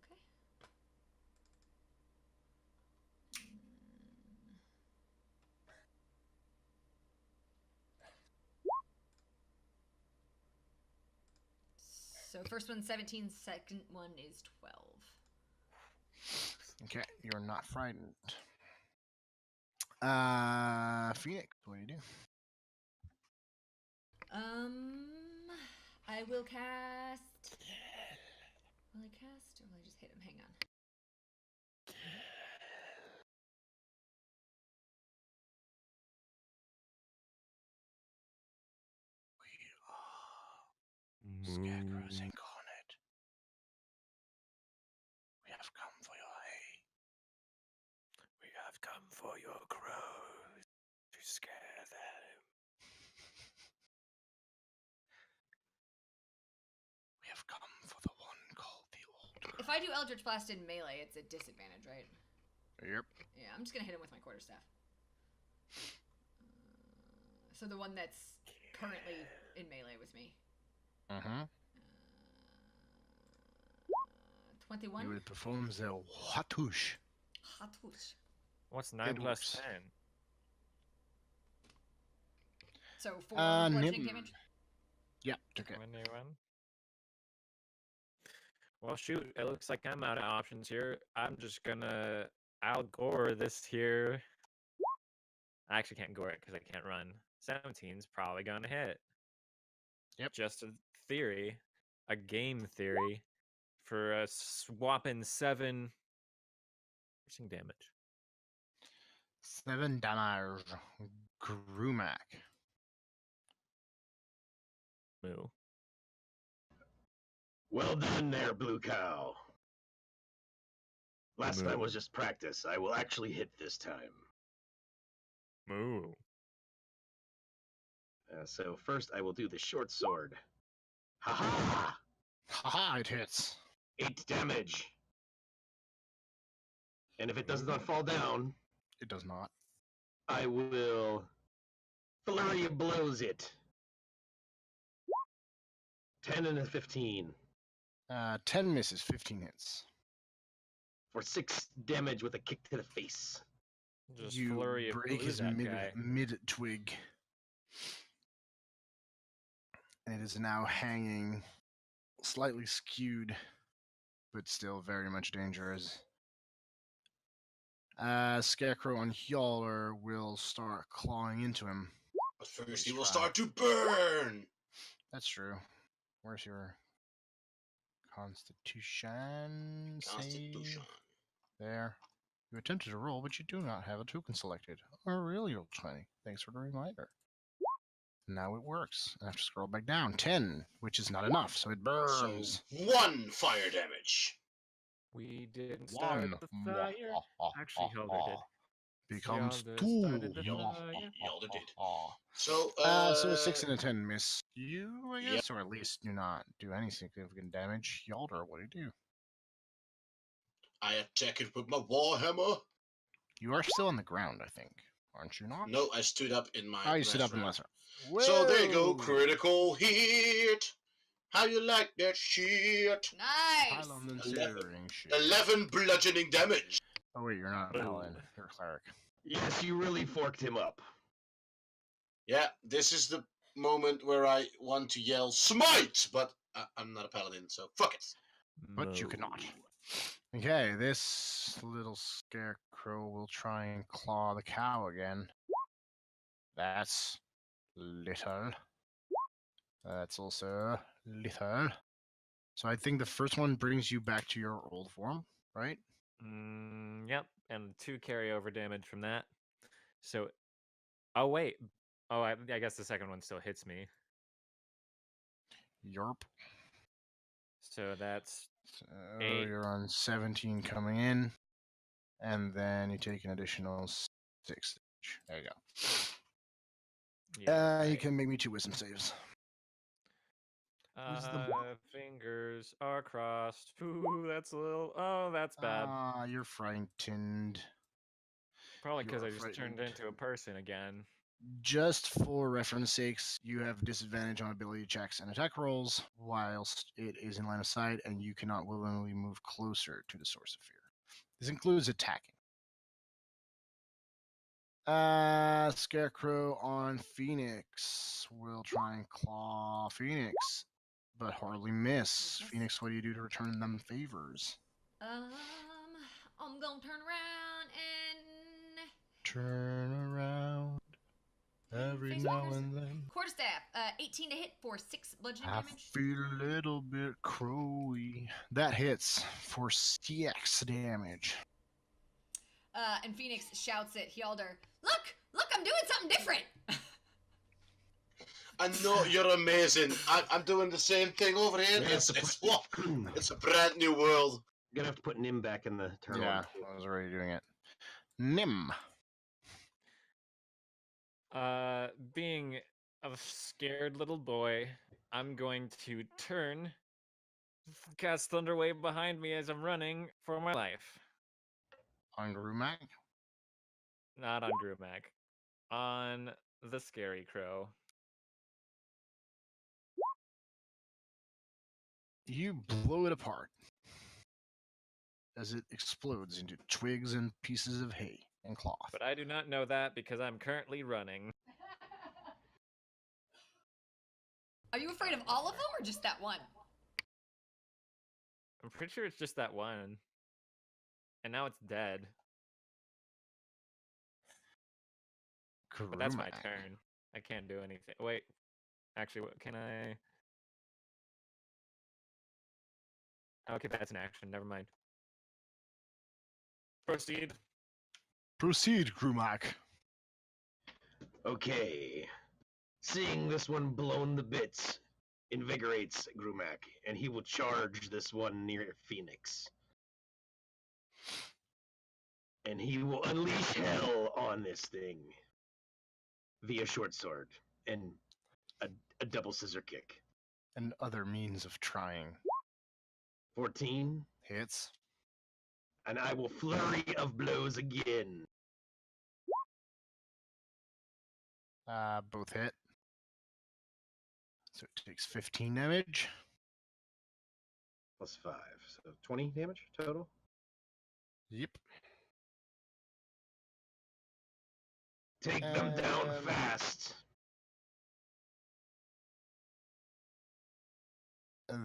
Okay. So first one's 17, second one is 12. Okay, you're not frightened. Phoenix, what do you do? I will cast. Will I cast or will I just hit him? Hang on. Scarecrows incarnate. We have come for your hay. We have come for your crows to scare them. We have come for the one called the Old Crow. If I do Eldritch Blast in melee, it's a disadvantage, right? Yep. Yeah, I'm just gonna hit him with my quarterstaff. So the one that's currently in melee with me. Mm-hmm. 21. You will perform the Hatouche. Hatouche. What's 9 plus Hatouche. 10? So 4 bludgeoning Nim. damage. Yeah, okay. 21. Well, shoot, it looks like I'm out of options here. I'm just gonna outgore this here. I actually can't gore it because I can't run. 17's probably gonna hit. Yep. Just a theory, a game theory, for a swapping 7 piercing damage. 7 damage. Grumac. Moo. Well done there, Blue Cow. Last Moo. time was just practice. I will actually hit this time. Moo. So first I will do the short sword. Ha-ha! Haha, it hits. 8 damage. And if it does not fall down, It does not. I will flurry of blows it. 10 and a 15 10 misses, 15 hits. for 6 damage with a kick to the face. Just You flurry of break blows his that guy. mid twig. And it is now hanging, slightly skewed, but still very much dangerous. Scarecrow and Hyaller will start clawing into him. But first, he will start to burn. That's true. Where's your Constitution? Constitution. Save? There. You attempted to roll, but you do not have a token selected. Oh, really, old 20? Thanks for the reminder. Now it works. I have to scroll back down. 10, which is not enough, so it burns. So 1 fire damage. We didn't start One. the fire. Actually, Hilda did. Becomes Hjalder 2. started the Yeah. fire. Hjalder did. So, So a 6 and a 10 miss you, I guess, Yep. or at least do not do any significant damage. Hjalder, what do you do? I attack it with my warhammer. You are still on the ground, I think, aren't you not? No, I stood up in my. Oh, you stood last up in round. lesser. So there you go, Whoa! critical hit. How you like that shit? Nice. Pylon and searing shit. 11 bludgeoning damage. Oh wait, you're not a Boom. paladin. You're a cleric. Yes, you really forked him up. Yeah, this is the moment where I want to yell smite, but I'm not a paladin, so fuck it. But you cannot. Okay, this little scarecrow will try and claw the cow again. That's little. That's also little. So I think the first one brings you back to your old form, right? Yep, and 2 carryover damage from that. So, oh wait, oh I guess the second one still hits me. Yerp. So that's So 8. you're on 17 coming in, and then you take an additional 6. There you go. Yeah, You right. can make me 2 wisdom saves. Wisdom. Fingers are crossed. Ooh, that's a little. Oh, that's bad. Ah, you're frightened. Probably because you I are just turned frightened. into a person again. Just for reference sakes, you have disadvantage on ability checks and attack rolls whilst it is in line of sight, and you cannot willingly move closer to the source of fear. This includes attacking. Scarecrow on Phoenix will try and claw Phoenix, but hardly miss. Yes. Phoenix, what do you do to return them favors? I'm gonna turn around and Turn around every face now first. and then. Quarterstaff, 18 to hit for 6 bludgeoning I damage. feel a little bit crowy. That hits for 6 damage. And Phoenix shouts at Hjalder, Look, I'm doing something different! I know you're amazing. I'm doing the same thing over here. Yeah, It's a brand new world. Gonna have to put Nim back in the turn Yeah, order. I was already doing it. Nim. Being a scared little boy, I'm going to turn, cast Thunderwave behind me as I'm running for my life. On Grumac. Not on Drumac. On the Scary Crow. You blow it apart as it explodes into twigs and pieces of hay and cloth. But I do not know that because I'm currently running. Are you afraid of all of them or just that one? I'm pretty sure it's just that one. And now it's dead. But that's my Grumac. turn. I can't do anything. Wait. Actually, what can I... Okay, that's an action. Never mind. Proceed. Proceed, Grumac. Okay. Seeing this one blown to bits invigorates Grumac, and he will charge this one near Phoenix. And he will unleash hell on this thing via short sword. And a double scissor kick. And other means of trying. 14, Hits. and I will flurry of blows again. Both hit. So it takes 15 damage. Plus 5, so 20 damage total. Yep. Take them down And- fast.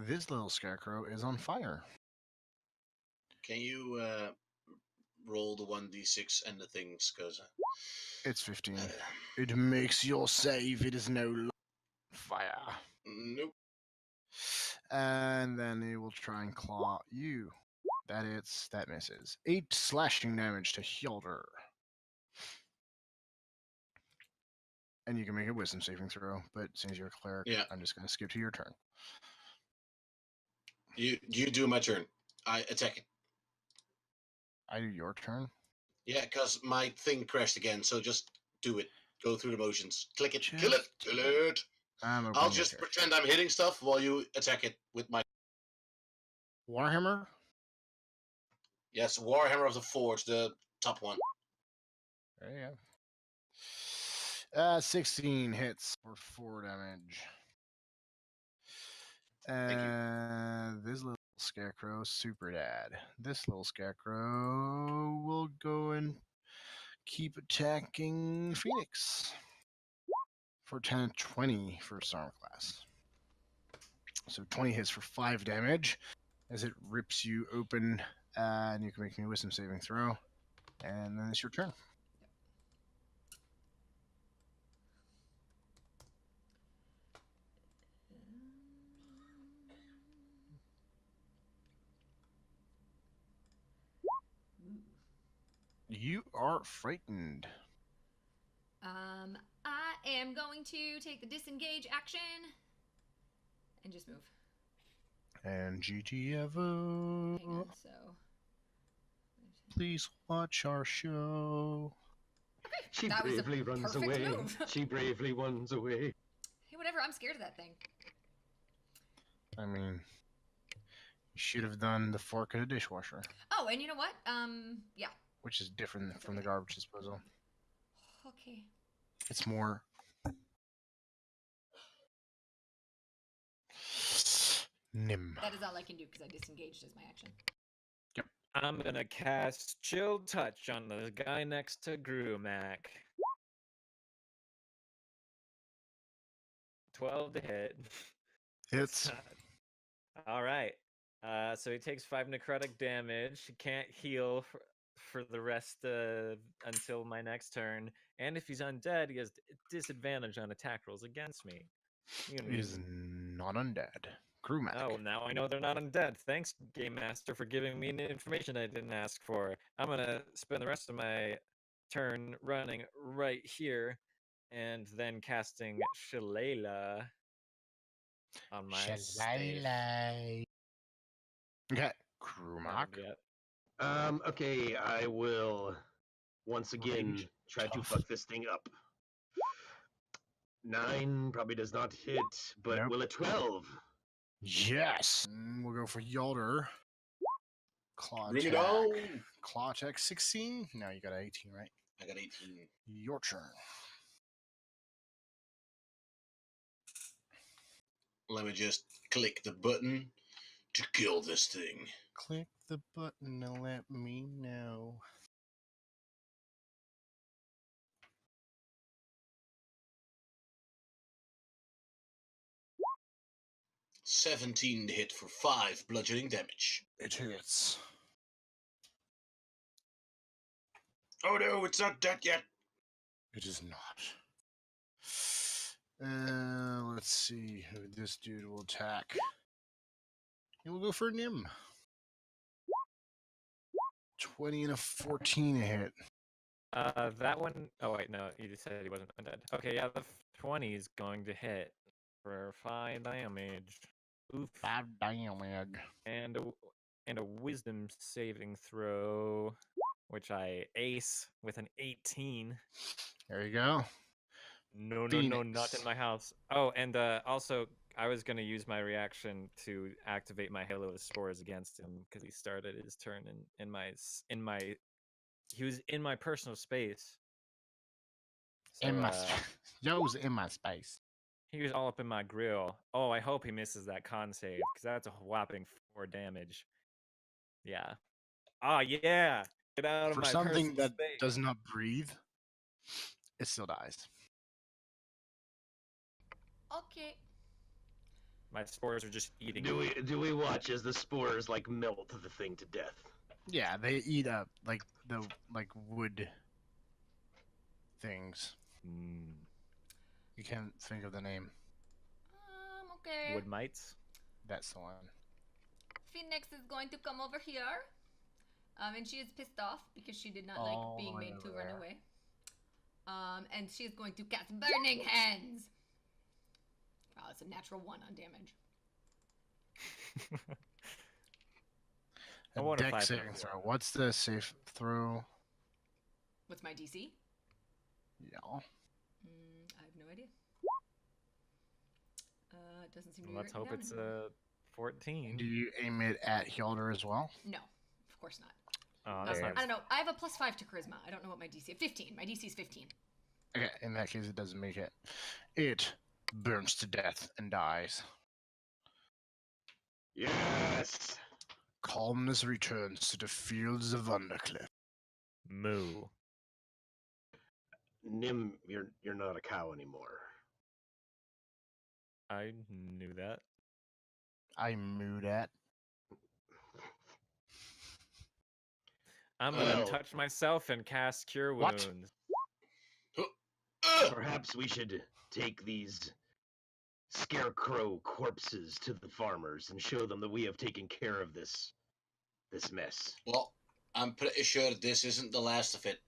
This little scarecrow is on fire. Can you roll the 1d6 and the things? Because It's 15. It makes your save. It is no longer fire. nope. And then it will try and claw you. That misses. 8 slashing damage to Hjalder. And you can make a wisdom saving throw, but since you're a cleric, Yeah. I'm just going to skip to your turn. You do my turn. I attack it. I do your turn. Yeah, because my thing crashed again. So just do it. Go through the motions. Click it. Kill it. Just- Kill it. I'm I'll just pretend I'm hitting stuff while you attack it with my Warhammer. yes Warhammer of the Forge, the top one. There you go. 16 hits for 4 damage. This little scarecrow, super dad. This little scarecrow will go and keep attacking Phoenix for 10 and 20 for armor class. So 20 hits for 5 damage as it rips you open, and you can make me a wisdom saving throw. And then it's your turn. You are frightened. I am going to take the disengage action and just move. And GG Hang Evo, on, so please watch our show. She That was a bravely runs perfect away. move. She bravely runs away. hey, whatever. I'm scared of that thing. I mean, you should have done the fork in a dishwasher, Oh, and you know what? Yeah. which is different from the garbage disposal. Okay. It's more. Nim. That is all I can do because I disengaged as my action. I'm gonna cast Chill Touch on the guy next to Grumac. 12 to hit. Hits. All right. So he takes 5 necrotic damage. He can't heal for the rest until my next turn. And if he's undead, he has disadvantage on attack rolls against me. He's not undead. Grumac. Oh, now I know they're not undead. Thanks, Game Master, for giving me information I didn't ask for. I'm gonna spend the rest of my turn running right here, and then casting Shillelagh on my stave. Okay. Grumac. Yeah. Okay, I will once again Rage try to tough. fuck this thing up. 9 probably does not hit, but Nope. will a 12? Yes. We'll go for Yalder. Claw Bring it attack. on. Claw attack 16. Now you got 18, right? I got 18. Your turn. Let me just click the button to kill this thing. Click the button and let me know. $17 to hit for 5 bludgeoning damage. It hits. Oh no, it's not dead yet. It is not. Let's see who this dude will attack. He will go for Nim. 20 and a 14 hit. That one oh wait, no, you just said he wasn't undead. Okay, yeah, the 20 is going to hit for 5 damage. Oof. 5 damage. And a wisdom saving throw, which I ace with an 18. There you go. No, Phoenix. not in my house. Oh, and also, I was gonna use my reaction to activate my Halo of Spores against him because he started his turn he was in my personal space. So, in my Joe's in my space. he was all up in my grill. Oh, I hope he misses that con save because that's a whopping 4 damage. Yeah. Ah, yeah. Get out of For my something personal that space. does not breathe, it still dies. Okay. My spores are just eating. Do we watch as the spores like melt the thing to death? Yeah, they eat up like the wood things. Mm. You can't think of the name. Okay. Wood mites. That's the one. Phoenix is going to come over here. And she is pissed off because she did not like being made to run away. And she is going to cast Burning Hands. Wow, it's a natural 1 on damage. I A want a deck 5 saving throw. What's the safe throw? What's my DC? Yeah. I have no idea. It doesn't seem to be Let's written hope down it's anywhere. 14. Do you aim it at Hjalder as well? No, of course not. Oh, that's not I don't know. I have a +5 to charisma. I don't know what my DC is. 15. My DC is 15. Okay, in that case, it doesn't make it. It burns to death and dies. Yes. Calmness returns to the fields of Undercliff. Moo. Nim, you're not a cow anymore. I knew that. I moo that. I'm gonna Well. touch myself and cast Cure What? Wounds. Perhaps we should take these scarecrow corpses to the farmers and show them that we have taken care of this mess. Well, I'm pretty sure this isn't the last of it.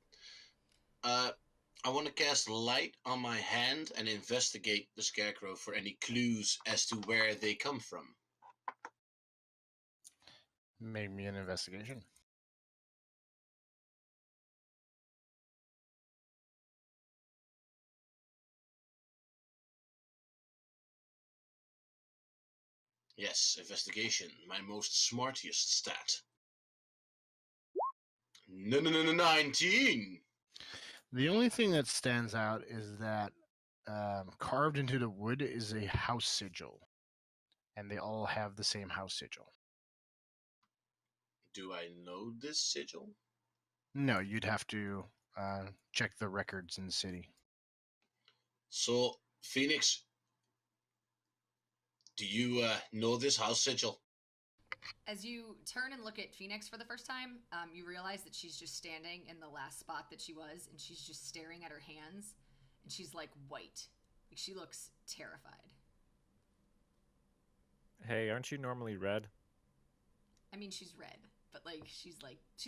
I want to cast light on my hand and investigate the scarecrow for any clues as to where they come from. Make me an investigation. Yes, investigation, my most smartiest stat. 19! The only thing that stands out is that carved into the wood is a house sigil. And they all have the same house sigil. Do I know this sigil? No, you'd have to check the records in the city. So, Phoenix, do you know this house sigil? As you turn and look at Phoenix for the first time, you realize that she's just standing in the last spot that she was, and she's just staring at her hands, and she's like white. Like she looks terrified. Hey, aren't you normally red? I mean, she's red, but like she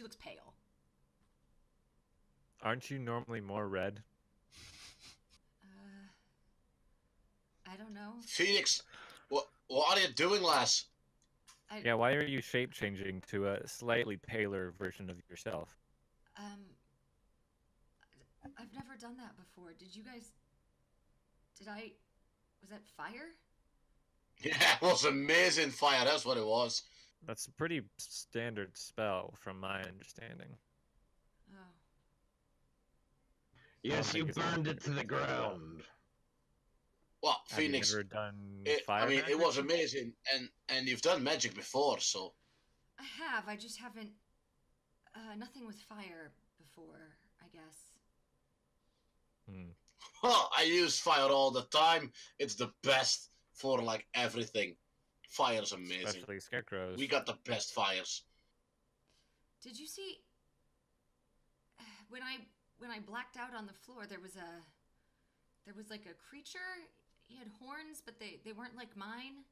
looks pale. Aren't you normally more red? I don't know. Phoenix, what are you doing, lass? Yeah, why are you shape changing to a slightly paler version of yourself? I've never done that before. Did you guys? Was that fire? Yeah, it was amazing fire, that's what it was. That's a pretty standard spell, from my understanding. Oh. Yes, you think it's burned not it to the gonna be difficult. ground. Well, Have you Phoenix, ever done it fire was magic? amazing, and you've done magic before, so... I have. I just haven't. Nothing with fire before, I guess. Huh, I use fire all the time. It's the best for, like, everything. Fire's amazing. Especially scarecrows. We got the best fires. Did you see? When I blacked out on the floor, there was like a creature. He had horns, but they weren't like mine.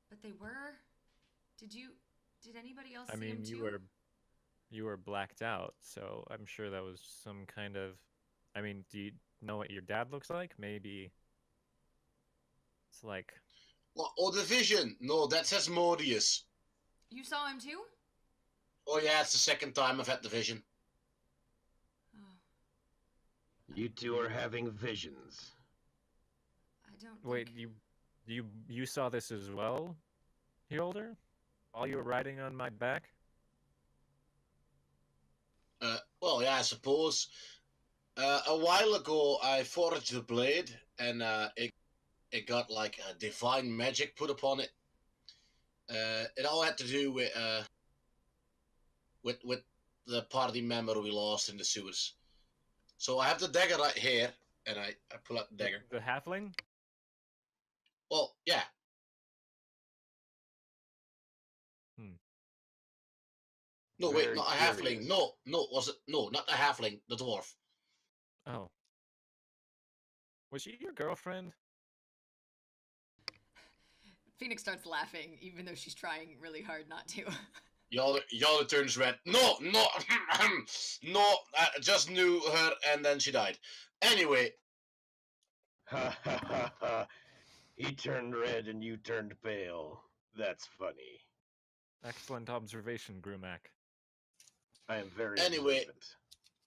But they were. Did anybody else I see him mean, too? you were blacked out, so I'm sure that was some kind of. I mean, do you know what your dad looks like? Maybe it's like. What? Oh, the vision! No, that's Asmodeus. You saw him too? Oh yeah, it's the second time I've had the vision. Oh. You two are having visions. I don't Wait, think... you saw this as well, Heolder? While you were riding on my back? Well, yeah, I suppose. A while ago, I forged the blade, and it got like a divine magic put upon it. It all had to do with the party member we lost in the sewers. So I have the dagger right here, and I pull out the dagger. The halfling? Well, yeah. No, wait, Very not a curious. halfling. No, was it? No, not the halfling, the dwarf. Oh. Was she your girlfriend? Phoenix starts laughing, even though she's trying really hard not to. Y'all turns red. No, no, no. I just knew her, and then she died. Anyway, Ha ha ha ha. He turned red and you turned pale. That's funny. Excellent observation, Grumac. I am very Anyway.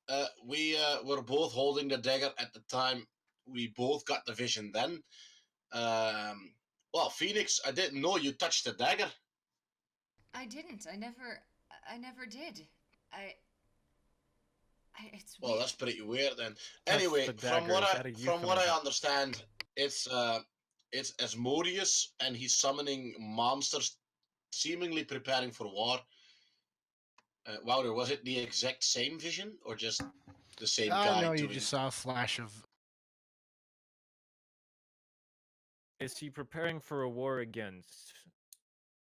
observant. We were both holding the dagger at the time. We both got the vision then. Well, Phoenix, I didn't know you touched the dagger. I didn't. I never did. It's Well, weird. that's pretty weird then. Touched Anyway, the from dagger, what is that a I euphemism? understand, it's Asmodeus, and he's summoning monsters, seemingly preparing for war. Wouter, was it the exact same vision, or just the same guy No, you doing? just saw a flash of. Is he preparing for a war against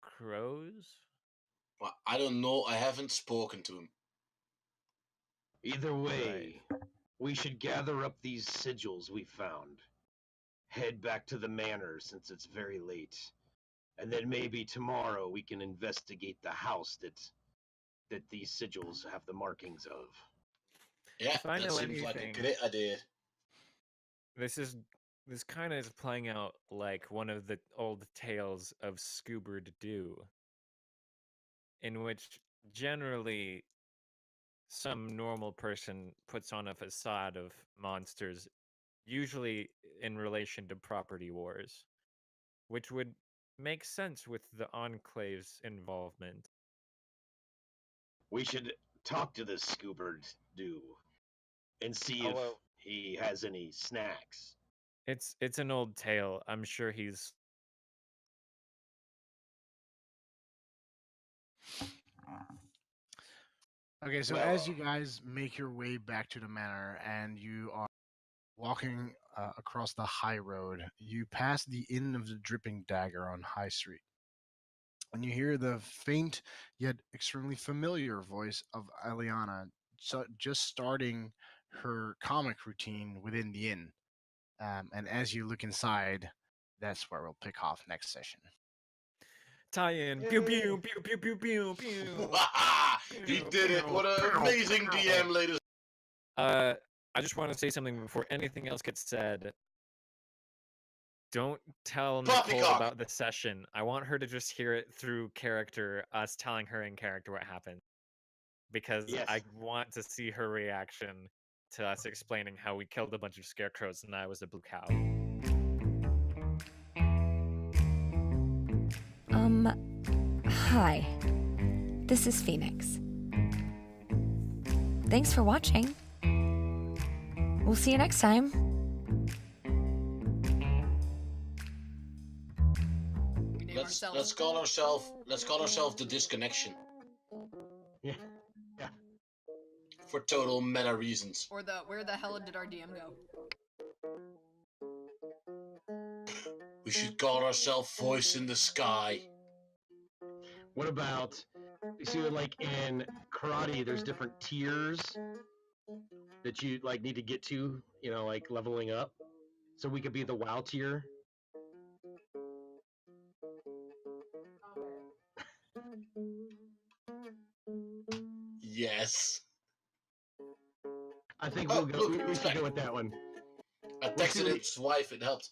crows? Well, I don't know. I haven't spoken to him. Either way, we should gather up these sigils we found. Head back to the manor since it's very late. And then maybe tomorrow we can investigate the house that these sigils have the markings of. Yeah, If I that know seems like a anything- great idea. This kind of is playing out like one of the old tales of Scoobard Doo, in which generally some normal person puts on a facade of monsters, usually in relation to property wars, which would make sense with the Enclave's involvement. We should talk to this Scoobard do and see if Although- he has any snacks. It's an old tale. I'm sure he's Okay, so Well, as you guys make your way back to the manor and you are walking across the high road, you pass the Inn of the Dripping Dagger on High Street. And you hear the faint yet extremely familiar voice of Eliana just starting her comic routine within the inn. And as you look inside, that's where we'll pick off next session. tie-in. Pew pew pew pew pew pew pew. He did it! What an amazing DM, ladies. I just want to say something before anything else gets said. Don't tell Nicole Poppycock. about the session. I want her to just hear it through character, us telling her in character what happened. Because Yes. I want to see her reaction to us explaining how we killed a bunch of scarecrows and I was a blue cow. Hi. This is Phoenix. Thanks for watching. We'll see you next time. We name Let's ourselves. call ourselves the Disconnection Yeah. for total meta reasons. Or the where the hell did our DM go? We should call ourselves Voice in the Sky. What about, you see, like in karate, there's different tiers that you like need to get to, you know, like leveling up. So we could be the WoW tier. Yes. I think Oh, we'll go. look, We who's should back? go with that one. I We'll see texted what his wife, it helped.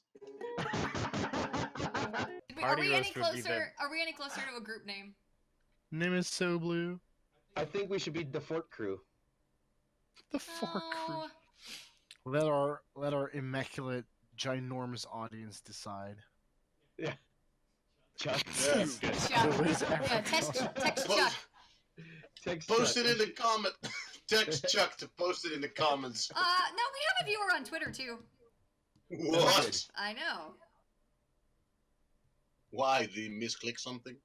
Are Party we any roast would be the- closer? Are we any closer to a group name? Name is So Blue. I think we should be the Fort Crew. The Fork Crew. Oh, Let our immaculate, ginormous audience decide. Yeah. Chuck. Yes. Chuck. Who is Yeah, text Post- Chuck. Text Post Chuck. it in the comment. Text Chuck to post it in the comments. No, we have a viewer on Twitter too. What? I know. Why? Did he misclick something?